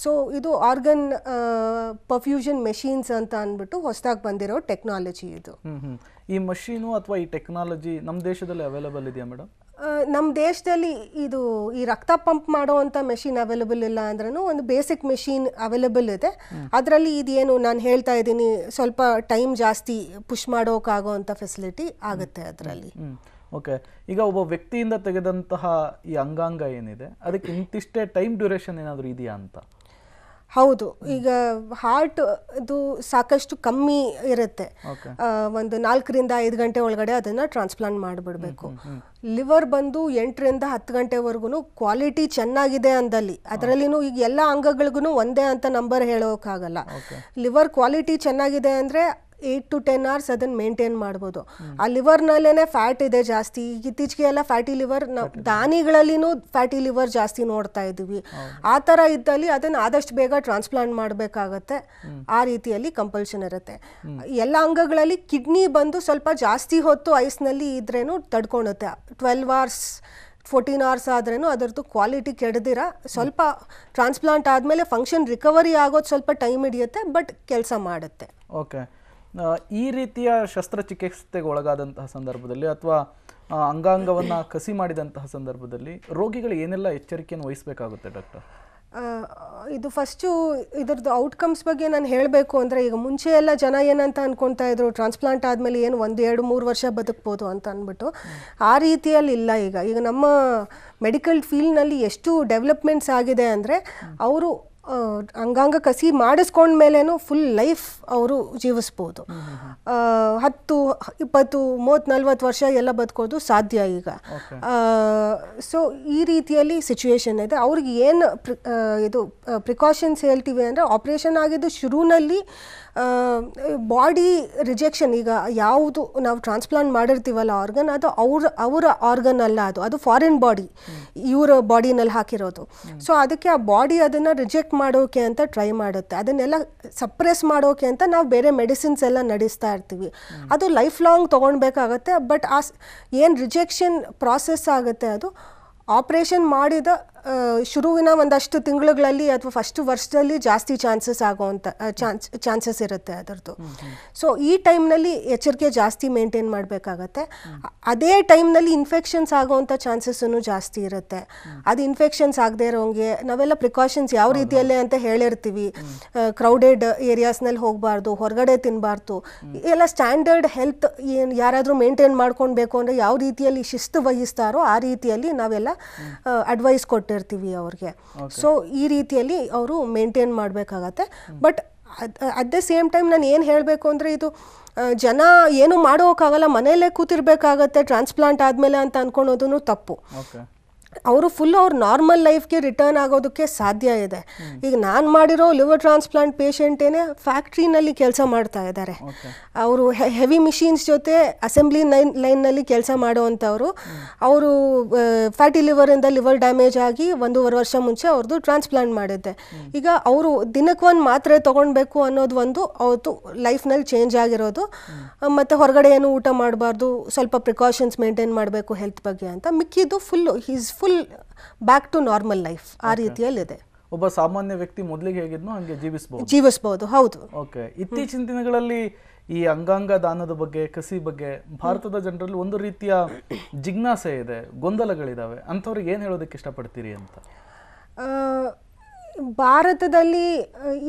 ಸೊ ಇದು ಆರ್ಗನ್ ಪರ್ಫ್ಯೂಷನ್ ಮೆಷಿನ್ಸ್ ಅಂತ ಅಂದ್ಬಿಟ್ಟು ಹೊಸದಾಗಿ ಬಂದಿರೋ ಟೆಕ್ನಾಲಜಿ ಇದು. ಈ ಮಷೀನು ಅಥವಾ ಈ ಟೆಕ್ನಾಲಜಿ ನಮ್ಮ ದೇಶದಲ್ಲಿ ಅವೈಲೇಬಲ್ ಇದೆಯಾ ಮೇಡಮ್? ನಮ್ಮ ದೇಶದಲ್ಲಿ ಇದು ಈ ರಕ್ತ ಪಂಪ್ ಮಾಡೋವಂಥ ಮೆಷಿನ್ ಅವೈಲೇಬಲ್ ಇಲ್ಲ ಅಂದ್ರೂ ಒಂದು ಬೇಸಿಕ್ ಮೆಷಿನ್ ಅವೈಲೇಬಲ್ ಇದೆ. ಅದರಲ್ಲಿ ಇದೇನು ನಾನು ಹೇಳ್ತಾ ಇದ್ದೀನಿ ಸ್ವಲ್ಪ ಟೈಮ್ ಜಾಸ್ತಿ ಪುಷ್ ಮಾಡೋಕ್ಕಾಗೋವಂಥ ಫೆಸಿಲಿಟಿ ಆಗುತ್ತೆ ಅದರಲ್ಲಿ. ಓಕೆ, ಈಗ ಒಬ್ಬ ವ್ಯಕ್ತಿಯಿಂದ ತೆಗೆದಂತಹ ಈ ಅಂಗಾಂಗ ಏನಿದೆ ಅದಕ್ಕೆ ಇಂತಿಷ್ಟೇ ಟೈಮ್ ಡ್ಯೂರೇಷನ್ ಏನಾದರೂ ಇದೆಯಾ ಅಂತ? ಹೌದು, ಈಗ ಹಾರ್ಟ್ ಇದು ಸಾಕಷ್ಟು ಕಮ್ಮಿ ಇರುತ್ತೆ, ಒಂದು 4 ರಿಂದ 5 ಗಂಟೆ ಒಳಗಡೆ ಅದನ್ನು ಟ್ರಾನ್ಸ್ಪ್ಲಾಂಟ್ ಮಾಡಿಬಿಡ್ಬೇಕು. ಲಿವರ್ ಬಂದು 8 ರಿಂದ 10 ಗಂಟೆವರೆಗೂ ಕ್ವಾಲಿಟಿ ಚೆನ್ನಾಗಿದೆ ಅಂದಲ್ಲಿ, ಅದರಲ್ಲಿನೂ ಈಗ ಎಲ್ಲ ಅಂಗಗಳಿಗೂ ಒಂದೇ ಅಂತ ನಂಬರ್ ಹೇಳೋಕ್ಕಾಗಲ್ಲ. ಲಿವರ್ ಕ್ವಾಲಿಟಿ ಚೆನ್ನಾಗಿದೆ ಅಂದರೆ 8 to 10 hours ಅದನ್ನು ಮೇಂಟೈನ್ ಮಾಡ್ಬೋದು. ಆ ಲಿವರ್ನಲ್ಲೇ ಫ್ಯಾಟ್ ಇದೆ ಜಾಸ್ತಿ, ಈಗ ಇತ್ತೀಚೆಗೆ ಎಲ್ಲ ಫ್ಯಾಟಿ ಲಿವರ್ ದಾನಿಗಳಲ್ಲಿನೂ ಫ್ಯಾಟಿ ಲಿವರ್ ಜಾಸ್ತಿ ನೋಡ್ತಾ ಇದ್ದೀವಿ. ಆ ಥರ ಇದ್ದಲ್ಲಿ ಅದನ್ನು ಆದಷ್ಟು ಬೇಗ ಟ್ರಾನ್ಸ್ಪ್ಲಾಂಟ್ ಮಾಡಬೇಕಾಗತ್ತೆ. ಆ ರೀತಿಯಲ್ಲಿ ಕಂಪಲ್ಷನ್ ಇರುತ್ತೆ. ಎಲ್ಲ ಅಂಗಗಳಲ್ಲಿ ಕಿಡ್ನಿ ಬಂದು ಸ್ವಲ್ಪ ಜಾಸ್ತಿ ಹೊತ್ತು ಐಸ್ನಲ್ಲಿ ಇದ್ರೇನು ತಡ್ಕೊಳುತ್ತೆ. 12 hours 14 hours ಆದ್ರೂ ಅದರದ್ದು ಕ್ವಾಲಿಟಿ ಕೆಡದಿರ ಸ್ವಲ್ಪ ಟ್ರಾನ್ಸ್ಪ್ಲಾಂಟ್ ಆದಮೇಲೆ ಫಂಕ್ಷನ್ ರಿಕವರಿ ಆಗೋದು ಸ್ವಲ್ಪ ಟೈಮ್ ಹಿಡಿಯುತ್ತೆ, ಬಟ್ ಕೆಲಸ ಮಾಡುತ್ತೆ. ಓಕೆ, ಈ ರೀತಿಯ ಶಸ್ತ್ರಚಿಕಿತ್ಸೆಗೆ ಒಳಗಾದಂತಹ ಸಂದರ್ಭದಲ್ಲಿ ಅಥವಾ ಅಂಗಾಂಗವನ್ನು ಕಸಿ ಮಾಡಿದಂತಹ ಸಂದರ್ಭದಲ್ಲಿ ರೋಗಿಗಳು ಏನೆಲ್ಲ ಎಚ್ಚರಿಕೆಯನ್ನು ವಹಿಸಬೇಕಾಗುತ್ತೆ ಡಾಕ್ಟರ್? ಇದು ಫಸ್ಟು ಇದ್ರದ್ದು ಔಟ್ಕಮ್ಸ್ ಬಗ್ಗೆ ನಾನು ಹೇಳಬೇಕು ಅಂದರೆ, ಈಗ ಮುಂಚೆ ಎಲ್ಲ ಜನ ಏನಂತ ಅಂದ್ಕೊಳ್ತಾ ಇದ್ರು ಟ್ರಾನ್ಸ್ಪ್ಲಾಂಟ್ ಆದಮೇಲೆ ಏನು 1, 2, 3 ವರ್ಷ ಬದುಕ್ಬೋದು ಅಂತ ಅಂದ್ಬಿಟ್ಟು. ಆ ರೀತಿಯಲ್ಲಿ ಇಲ್ಲ. ಈಗ ನಮ್ಮ ಮೆಡಿಕಲ್ ಫೀಲ್ಡ್ನಲ್ಲಿ ಎಷ್ಟು ಡೆವಲಪ್ಮೆಂಟ್ಸ್ ಆಗಿದೆ ಅಂದರೆ ಅವರು ಅಂಗಾಂಗ ಕಸಿ ಮಾಡಿಸ್ಕೊಂಡ್ಮೇಲೇನು ಫುಲ್ ಲೈಫ್ ಅವರು ಜೀವಿಸ್ಬೋದು. 10, 20, 30, 40 ವರ್ಷ ಎಲ್ಲ ಬದುಕೋದು ಸಾಧ್ಯ ಈಗ. ಸೊ ಈ ರೀತಿಯಲ್ಲಿ ಸಿಚುವೇಶನ್ ಇದೆ. ಅವ್ರಿಗೆ ಏನು ಇದು ಪ್ರಿಕಾಷನ್ಸ್ ಹೇಳ್ತೀವಿ ಅಂದರೆ, ಆಪ್ರೇಷನ್ ಆಗಿದ್ದು ಶುರುವಿನಲ್ಲಿ ಬಾಡಿ ರಿಜೆಕ್ಷನ್, ಈಗ ಯಾವುದು ನಾವು ಟ್ರಾನ್ಸ್ಪ್ಲಾಂಟ್ ಮಾಡಿರ್ತೀವಲ್ಲ ಆರ್ಗನ್, ಅದು ಅವರ ಆರ್ಗನ್ ಅಲ್ಲ, ಅದು ಫಾರಿನ್ ಬಾಡಿ ಇವರ ಬಾಡಿನಲ್ಲಿ ಹಾಕಿರೋದು. ಸೊ ಅದಕ್ಕೆ ಆ ಬಾಡಿ ಅದನ್ನು ರಿಜೆಕ್ಟ್ ಮಾಡೋಕೆ ಅಂತ ಟ್ರೈ ಮಾಡುತ್ತೆ. ಅದನ್ನೆಲ್ಲ ಸಪ್ರೆಸ್ ಮಾಡೋಕೆ ಅಂತ ನಾವು ಬೇರೆ ಮೆಡಿಸಿನ್ಸ್ ಎಲ್ಲ ನಡೆಸ್ತಾ ಇರ್ತೀವಿ. ಅದು ಲೈಫ್ ಲಾಂಗ್ ತೊಗೊಳ್ಬೇಕಾಗತ್ತೆ. ಬಟ್ ಆ ಏನು ರಿಜೆಕ್ಷನ್ ಪ್ರಾಸೆಸ್ ಆಗುತ್ತೆ ಅದು ಆಪ್ರೇಷನ್ ಮಾಡಿದ ಶುರುವಿನ ಒಂದಷ್ಟು ತಿಂಗಳುಗಳಲ್ಲಿ ಅಥವಾ ಫಸ್ಟ್ ವರ್ಷದಲ್ಲಿ ಜಾಸ್ತಿ ಚಾನ್ಸಸ್ ಇರುತ್ತೆ ಅದರದ್ದು. ಸೊ ಈ ಟೈಮ್ನಲ್ಲಿ ಎಚ್ಚರಿಕೆ ಜಾಸ್ತಿ ಮೇಂಟೈನ್ ಮಾಡಬೇಕಾಗತ್ತೆ. ಅದೇ ಟೈಮ್ನಲ್ಲಿ ಇನ್ಫೆಕ್ಷನ್ಸ್ ಆಗೋವಂಥ ಚಾನ್ಸಸ್ಸನ್ನು ಜಾಸ್ತಿ ಇರುತ್ತೆ. ಅದು ಇನ್ಫೆಕ್ಷನ್ಸ್ ಆಗದೆ ಇರೋಂಗೆ ನಾವೆಲ್ಲ ಪ್ರಿಕಾಷನ್ಸ್ ಯಾವ ರೀತಿಯಲ್ಲೇ ಅಂತ ಹೇಳಿರ್ತೀವಿ. ಕ್ರೌಡೆಡ್ ಏರಿಯಾಸ್ನಲ್ಲಿ ಹೋಗಬಾರ್ದು, ಹೊರಗಡೆ ತಿನ್ನಬಾರ್ದು, ಎಲ್ಲ ಸ್ಟ್ಯಾಂಡರ್ಡ್ ಹೆಲ್ತ್ ಏನು ಯಾರಾದರೂ ಮೇಂಟೈನ್ ಮಾಡ್ಕೊಳ್ಬೇಕು ಅಂದರೆ ಯಾವ ರೀತಿಯಲ್ಲಿ ಶಿಸ್ತು ವಹಿಸ್ತಾರೋ ಆ ರೀತಿಯಲ್ಲಿ ನಾವೆಲ್ಲ ಅಡ್ವೈಸ್ ಕೊಟ್ಟಿರ್ತೀವಿ ಅವ್ರಿಗೆ. ಸೊ ಈ ರೀತಿಯಲ್ಲಿ ಅವರು ಮೇಂಟೈನ್ ಮಾಡಬೇಕಾಗತ್ತೆ. But at the same time ನಾನು ಏನು ಹೇಳಬೇಕು ಅಂದರೆ, ಇದು ಜನ ಏನು ಮಾಡೋಕ್ಕಾಗಲ್ಲ, ಮನೆಯಲ್ಲೇ ಕೂತಿರ್ಬೇಕಾಗತ್ತೆ ಟ್ರಾನ್ಸ್ಪ್ಲಾಂಟ್ ಆದಮೇಲೆ ಅಂತ ಅಂದ್ಕೊಳೋದು ತಪ್ಪು. ಅವರು ಫುಲ್ ಅವ್ರ ನಾರ್ಮಲ್ ಲೈಫ್ಗೆ ರಿಟರ್ನ್ ಆಗೋದಕ್ಕೆ ಸಾಧ್ಯ ಇದೆ. ಈಗ ನಾನು ಮಾಡಿರೋ ಲಿವರ್ ಟ್ರಾನ್ಸ್ಪ್ಲಾಂಟ್ ಪೇಷಂಟೇನೆ ಫ್ಯಾಕ್ಟ್ರಿನಲ್ಲಿ ಕೆಲಸ ಮಾಡ್ತಾ ಇದ್ದಾರೆ. ಅವರು ಹೆವಿ ಮಿಷಿನ್ಸ್ ಜೊತೆ ಅಸೆಂಬ್ಲಿ ಲೈನ್ನಲ್ಲಿ ಕೆಲಸ ಮಾಡೋವಂಥವ್ರು. ಅವರು ಫ್ಯಾಟಿ ಲಿವರಿಂದ ಲಿವರ್ ಡ್ಯಾಮೇಜ್ ಆಗಿ 1.5 ವರ್ಷ ಮುಂಚೆ ಅವ್ರದ್ದು ಟ್ರಾನ್ಸ್ಪ್ಲಾಂಟ್ ಮಾಡಿದ್ದೆ. ಈಗ ಅವರು ದಿನಕ್ಕೊಂದು ಮಾತ್ರೆ ತೊಗೊಳ್ಬೇಕು ಅನ್ನೋದು ಒಂದು ಅವತ್ತು ಲೈಫ್ನಲ್ಲಿ ಚೇಂಜ್ ಆಗಿರೋದು. ಮತ್ತು ಹೊರಗಡೆ ಏನು ಊಟ ಮಾಡಬಾರ್ದು, ಸ್ವಲ್ಪ ಪ್ರಿಕಾಷನ್ಸ್ ಮೇಂಟೈನ್ ಮಾಡಬೇಕು ಹೆಲ್ತ್ ಬಗ್ಗೆ ಅಂತ. ಮಿಕ್ಕಿದ್ದು full back to normal life ಆ ರೀತಿಯಲ್ಲಿದೆ. ಒಬ್ಬ ಸಾಮಾನ್ಯ ವ್ಯಕ್ತಿ ಮೊದಲಿಗೆ ಹೇಗಿದ್ನೋ ಹಾಗೆ ಜೀವಿಸಬಹುದು. ಹೌದು. ಓಕೆ, ಇತ್ತೀಚಿನ ದಿನಗಳಲ್ಲಿ ಈ ಅಂಗಾಂಗ ದಾನದ ಬಗ್ಗೆ, ಕಸಿ ಬಗ್ಗೆ ಭಾರತದ ಜನರಲ್ಲಿ ಒಂದು ರೀತಿಯ ಜಿಜ್ಞಾಸೆ ಇದೆ, ಗೊಂದಲಗಳಿದಾವೆ. ಅಂಥವ್ರಿಗೆ ಏನು ಹೇಳೋದಕ್ಕೆ ಇಷ್ಟಪಡ್ತೀರಿ ಅಂತ? ಭಾರತದಲ್ಲಿ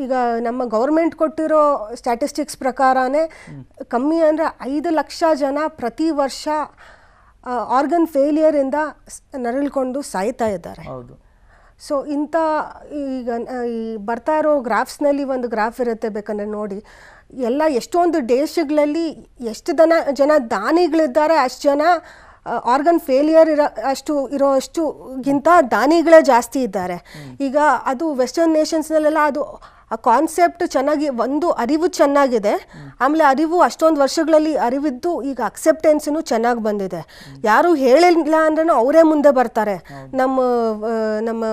ಈಗ ನಮ್ಮ ಗೌರ್ಮೆಂಟ್ ಕೊಟ್ಟಿರೋ ಸ್ಟ್ಯಾಟಿಸ್ಟಿಕ್ಸ್ ಪ್ರಕಾರನೇ ಕಮ್ಮಿ ಅಂದರೆ 5 ಲಕ್ಷ ಜನ ಪ್ರತಿ ವರ್ಷ ಆರ್ಗನ್ ಫೇಲಿಯರಿಂದ ನರಳ್ಕೊಂಡು ಸಾಯ್ತಾ ಇದ್ದಾರೆ. ಹೌದು. ಸೊ ಇಂಥ ಈಗ ಈ ಬರ್ತಾ ಇರೋ ಗ್ರಾಫ್ಸ್ನಲ್ಲಿ ಒಂದು ಗ್ರಾಫ್ ಇರುತ್ತೆ, ಬೇಕಂದರೆ ನೋಡಿ. ಎಲ್ಲ ಎಷ್ಟೊಂದು ದೇಶಗಳಲ್ಲಿ ಎಷ್ಟು ಜನ ದಾನಿಗಳಿದ್ದಾರೆ, ಅಷ್ಟು ಜನ ಆರ್ಗನ್ ಫೇಲಿಯರ್ ಇರೋಷ್ಟುಗಿಂತ ದಾನಿಗಳೇ ಜಾಸ್ತಿ ಇದ್ದಾರೆ. ಈಗ ಅದು ವೆಸ್ಟರ್ನ್ ನೇಷನ್ಸ್ನಲ್ಲೆಲ್ಲ ಅದು ಆ ಕಾನ್ಸೆಪ್ಟ್ ಚೆನ್ನಾಗಿ, ಒಂದು ಅರಿವು ಚೆನ್ನಾಗಿದೆ, ಆಮೇಲೆ ಅರಿವು ಅಷ್ಟೊಂದು ವರ್ಷಗಳಲ್ಲಿ ಅರಿವಿದ್ದು ಈಗ ಅಕ್ಸೆಪ್ಟೆನ್ಸೂ ಚೆನ್ನಾಗಿ ಬಂದಿದೆ. ಯಾರು ಹೇಳಿಲ್ಲ ಅಂದ್ರೂ ಅವರೇ ಮುಂದೆ ಬರ್ತಾರೆ. ನಮ್ಮ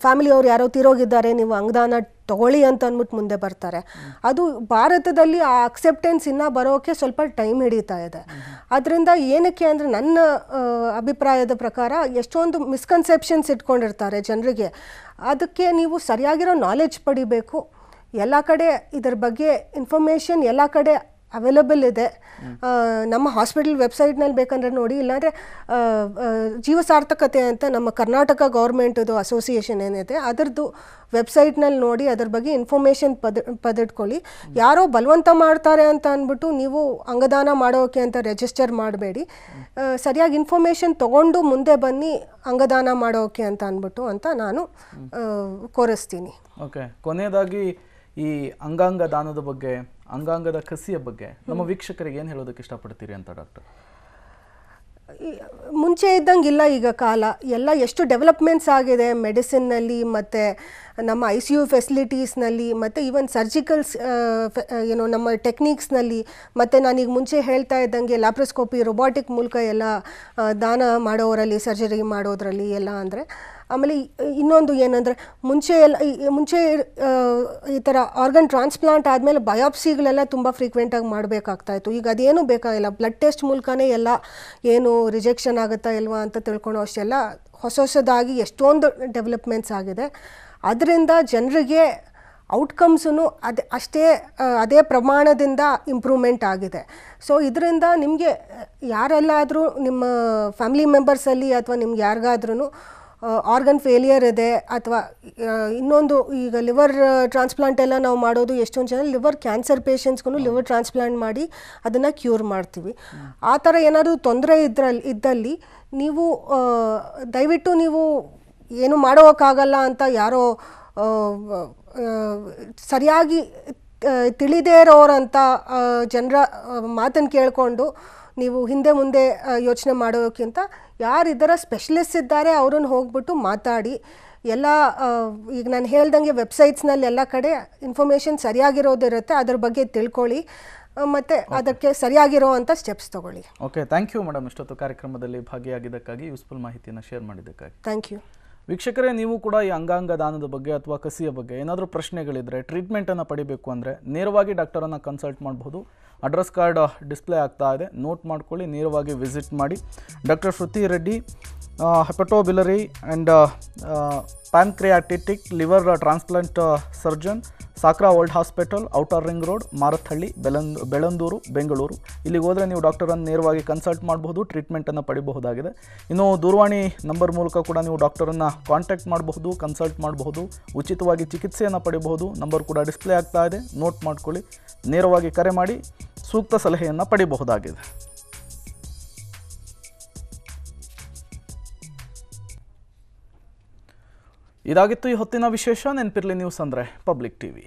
ಫ್ಯಾಮಿಲಿಯವ್ರು ಯಾರೋ ತೀರೋಗಿದ್ದಾರೆ, ನೀವು ಅಂಗದಾನ ತಗೊಳ್ಳಿ ಅಂತ ಅಂದ್ಬಿಟ್ಟು ಮುಂದೆ ಬರ್ತಾರೆ. ಅದು ಭಾರತದಲ್ಲಿ ಆ ಅಕ್ಸೆಪ್ಟೆನ್ಸ್ ಇನ್ನೂ ಬರೋಕ್ಕೆ ಸ್ವಲ್ಪ ಟೈಮ್ ಹಿಡಿತಾ ಇದೆ. ಅದರಿಂದ ಏನಕ್ಕೆ ಅಂದರೆ ನನ್ನ ಅಭಿಪ್ರಾಯದ ಪ್ರಕಾರ ಎಷ್ಟೊಂದು ಮಿಸ್ಕನ್ಸೆಪ್ಷನ್ಸ್ ಇಟ್ಕೊಂಡಿರ್ತಾರೆ ಜನರಿಗೆ. ಅದಕ್ಕೆ ನೀವು ಸರಿಯಾಗಿರೋ ನಾಲೆಡ್ಜ್ ಪಡಿಬೇಕು. ಎಲ್ಲ ಕಡೆ ಇದರ ಬಗ್ಗೆ ಇನ್ಫಾರ್ಮೇಷನ್ ಎಲ್ಲ ಕಡೆ ಅವೈಲಬಲ್ ಇದೆ. ನಮ್ಮ ಹಾಸ್ಪಿಟಲ್ ವೆಬ್ಸೈಟ್ನಲ್ಲಿ ಬೇಕಂದರೆ ನೋಡಿ, ಇಲ್ಲಾಂದರೆ ಜೀವಸಾರ್ಥಕತೆ ಅಂತ ನಮ್ಮ ಕರ್ನಾಟಕ ಗೌರ್ಮೆಂಟದು ಅಸೋಸಿಯೇಷನ್ ಏನಿದೆ ಅದರದ್ದು ವೆಬ್ಸೈಟ್ನಲ್ಲಿ ನೋಡಿ, ಅದ್ರ ಬಗ್ಗೆ ಇನ್ಫಾರ್ಮೇಷನ್ ಪಡೆದುಕೊಳ್ಳಿ. ಯಾರೋ ಬಲವಂತ ಮಾಡ್ತಾರೆ ಅಂತ ಅಂದ್ಬಿಟ್ಟು ನೀವು ಅಂಗದಾನ ಮಾಡೋಕೆ ಅಂತ ರಿಜಿಸ್ಟರ್ ಮಾಡಬೇಡಿ. ಸರಿಯಾಗಿ ಇನ್ಫಾರ್ಮೇಷನ್ ತೊಗೊಂಡು ಮುಂದೆ ಬನ್ನಿ ಅಂಗದಾನ ಮಾಡೋಕೆ ಅಂತ ಅಂದ್ಬಿಟ್ಟು ಅಂತ ನಾನು ಕೋರಿಸ್ತೀನಿ. ಓಕೆ, ಕೊನೆಯದಾಗಿ ಈ ಅಂಗಾಂಗ ದಾನದ ಬಗ್ಗೆ, ಅಂಗಾಂಗದ ಕಸಿಯ ಬಗ್ಗೆ ನಮ್ಮ ವೀಕ್ಷಕರಿಗೆ ಏನು ಹೇಳೋದಕ್ಕೆ ಇಷ್ಟಪಡ್ತೀರಿ ಅಂತ ಡಾಕ್ಟರ್? ಮುಂಚೆ ಇದ್ದಂಗಿಲ್ಲ ಈಗ ಕಾಲ. ಎಲ್ಲ ಎಷ್ಟು ಡೆವಲಪ್ಮೆಂಟ್ಸ್ ಆಗಿದೆ ಮೆಡಿಸಿನ್ನಲ್ಲಿ, ಮತ್ತು ನಮ್ಮ ICU ಫೆಸಿಲಿಟೀಸ್ನಲ್ಲಿ, ಮತ್ತು ಈವನ್ ಸರ್ಜಿಕಲ್ಸ್ ನಮ್ಮ ಟೆಕ್ನಿಕ್ಸ್ನಲ್ಲಿ, ಮತ್ತು ನಾನೀಗ ಮುಂಚೆ ಹೇಳ್ತಾ ಇದ್ದಂಗೆ ಲ್ಯಾಪ್ರೋಸ್ಕೋಪಿ, ರೊಬಾಟಿಕ್ ಮೂಲಕ ಎಲ್ಲ ದಾನ ಮಾಡೋರಲ್ಲಿ, ಸರ್ಜರಿ ಮಾಡೋದ್ರಲ್ಲಿ ಎಲ್ಲ. ಅಂದರೆ ಆಮೇಲೆ ಇನ್ನೊಂದು ಏನಂದರೆ, ಮುಂಚೆ ಈ ಥರ ಆರ್ಗನ್ ಟ್ರಾನ್ಸ್ಪ್ಲಾಂಟ್ ಆದಮೇಲೆ ಬಯಾಪ್ಸಿಗಳೆಲ್ಲ ತುಂಬ ಫ್ರೀಕ್ವೆಂಟಾಗಿ ಮಾಡಬೇಕಾಗ್ತಾಯಿತ್ತು. ಈಗ ಅದೇನು ಬೇಕಾಗಿಲ್ಲ, ಬ್ಲಡ್ ಟೆಸ್ಟ್ ಮೂಲಕನೇ ಎಲ್ಲ ಏನು ರಿಜೆಕ್ಷನ್ ಆಗುತ್ತಾ ಇಲ್ವಾ ಅಂತ ತಿಳ್ಕೊಳ್ಳೋ ಅಷ್ಟೆಲ್ಲ ಹೊಸದಾಗಿ ಎಷ್ಟೊಂದು ಡೆವಲಪ್ಮೆಂಟ್ಸ್ ಆಗಿದೆ. ಅದರಿಂದ ಜನರಿಗೆ ಔಟ್ಕಮ್ಸೂ ಅದೇ ಪ್ರಮಾಣದಿಂದ ಇಂಪ್ರೂವ್ಮೆಂಟ್ ಆಗಿದೆ. ಸೊ ಇದರಿಂದ ನಿಮಗೆ ಯಾರೆಲ್ಲಾದರೂ ನಿಮ್ಮ ಫ್ಯಾಮಿಲಿ ಮೆಂಬರ್ಸಲ್ಲಿ ಅಥವಾ ನಿಮ್ಗೆ ಯಾರಿಗಾದ್ರೂ ಆರ್ಗನ್ ಫೇಲಿಯರ್ ಇದೆ, ಅಥವಾ ಇನ್ನೊಂದು ಈಗ ಲಿವರ್ ಟ್ರಾನ್ಸ್ಪ್ಲಾಂಟ್ ಎಲ್ಲ ನಾವು ಮಾಡೋದು, ಎಷ್ಟೊಂದು ಜನ ಲಿವರ್ ಕ್ಯಾನ್ಸರ್ ಪೇಷಂಟ್ಸ್ಗೂ ಲಿವರ್ ಟ್ರಾನ್ಸ್ಪ್ಲಾಂಟ್ ಮಾಡಿ ಅದನ್ನು ಕ್ಯೂರ್ ಮಾಡ್ತೀವಿ. ಆ ಥರ ಏನಾದರೂ ತೊಂದರೆ ಇದ್ದಲ್ಲಿ ನೀವು ದಯವಿಟ್ಟು ನೀವು ಏನು ಮಾಡೋಕ್ಕಾಗಲ್ಲ ಅಂತ ಯಾರೋ ಸರಿಯಾಗಿ ತಿಳಿದೇ ಇರೋರಂಥ ಜನರ ಮಾತನ್ನು ಕೇಳಿಕೊಂಡು ನೀವು ಹಿಂದೆ ಮುಂದೆ ಯೋಚನೆ ಮಾಡೋಕ್ಕಿಂತ ಯಾರು ಇದರ ಸ್ಪೆಷಲಿಸ್ಟ್ ಇದ್ದಾರೆ ಅವ್ರನ್ನ ಹೋಗ್ಬಿಟ್ಟು ಮಾತಾಡಿ. ಎಲ್ಲ ಈಗ ನಾನು ಹೇಳ್ದಂಗೆ ವೆಬ್ಸೈಟ್ಸ್ನಲ್ಲಿ ಎಲ್ಲ ಕಡೆ ಇನ್ಫಾರ್ಮೇಷನ್ ಸರಿಯಾಗಿರೋದಿರುತ್ತೆ, ಅದ್ರ ಬಗ್ಗೆ ತಿಳ್ಕೊಳ್ಳಿ ಮತ್ತು ಅದಕ್ಕೆ ಸರಿಯಾಗಿರೋ ಅಂಥ ಸ್ಟೆಪ್ಸ್ ತೊಗೊಳ್ಳಿ. ಓಕೆ, ಥ್ಯಾಂಕ್ ಯು ಮೇಡಮ್, ಇಷ್ಟೊತ್ತು ಕಾರ್ಯಕ್ರಮದಲ್ಲಿ ಭಾಗಿಯಾಗಿದ್ದಕ್ಕಾಗಿ, ಯೂಸ್ಫುಲ್ ಮಾಹಿತಿಯನ್ನು ಶೇರ್ ಮಾಡಿದ್ದಕ್ಕಾಗಿ. Thank you. ವೀಕ್ಷಕರೇ, ನೀವು ಕೂಡ ಈ ಅಂಗಾಂಗ ದಾನದ ಬಗ್ಗೆ ಅಥವಾ ಕಸಿಯ ಬಗ್ಗೆ ಏನಾದರೂ ಪ್ರಶ್ನೆಗಳಿದ್ದರೆ, ಟ್ರೀಟ್ಮೆಂಟನ್ನು ಪಡಿಬೇಕು ಅಂದರೆ ನೇರವಾಗಿ ಡಾಕ್ಟರನ್ನು ಕನ್ಸಲ್ಟ್ ಮಾಡಬಹುದು. ಅಡ್ರೆಸ್ ಕಾರ್ಡ್ ಡಿಸ್ಪ್ಲೇ ಆಗ್ತಾ ಇದೆ, ನೋಟ್ ಮಾಡ್ಕೊಳ್ಳಿ, ನೇರವಾಗಿ ವಿಸಿಟ್ ಮಾಡಿ. Doctor Shruti Reddy, hepatobiliary and pancreatic liver transplant surgeon, Sakra world hospital, outer ring road, Marathahalli, Bellandur, Bengaluru. ಇಲ್ಲಿಗೆ ಹೋದರೆ ನೀವು ಡಾಕ್ಟರನ್ನು ನೇರವಾಗಿ ಕನ್ಸಲ್ಟ್ ಮಾಡಬಹುದು, ಟ್ರೀಟ್ಮೆಂಟನ್ನು ಪಡಿಬಹುದಾಗಿದೆ. ಇನ್ನು ದೂರವಾಣಿ ನಂಬರ್ ಮೂಲಕ ಕೂಡ ನೀವು ಡಾಕ್ಟರನ್ನು ಕಾಂಟ್ಯಾಕ್ಟ್ ಮಾಡಬಹುದು, ಕನ್ಸಲ್ಟ್ ಮಾಡಬಹುದು, ಉಚಿತವಾಗಿ ಚಿಕಿತ್ಸೆಯನ್ನು ಪಡಿಬಹುದು. ನಂಬರ್ ಕೂಡ ಡಿಸ್ಪ್ಲೇ ಆಗ್ತಾ ಇದೆ, ನೋಟ್ ಮಾಡ್ಕೊಳ್ಳಿ, ನೇರವಾಗಿ ಕರೆ ಮಾಡಿ ಸೂಕ್ತ ಸಲಹೆಯನ್ನು ಪಡಿಬಹುದಾಗಿದೆ. ಇದಾಗಿತ್ತು ಈ ಹೊತ್ತಿನ ವಿಶೇಷ. ನೆನಪಿರಲಿ, ನ್ಯೂಸ್ ಅಂದರೆ ಪಬ್ಲಿಕ್ ಟಿವಿ.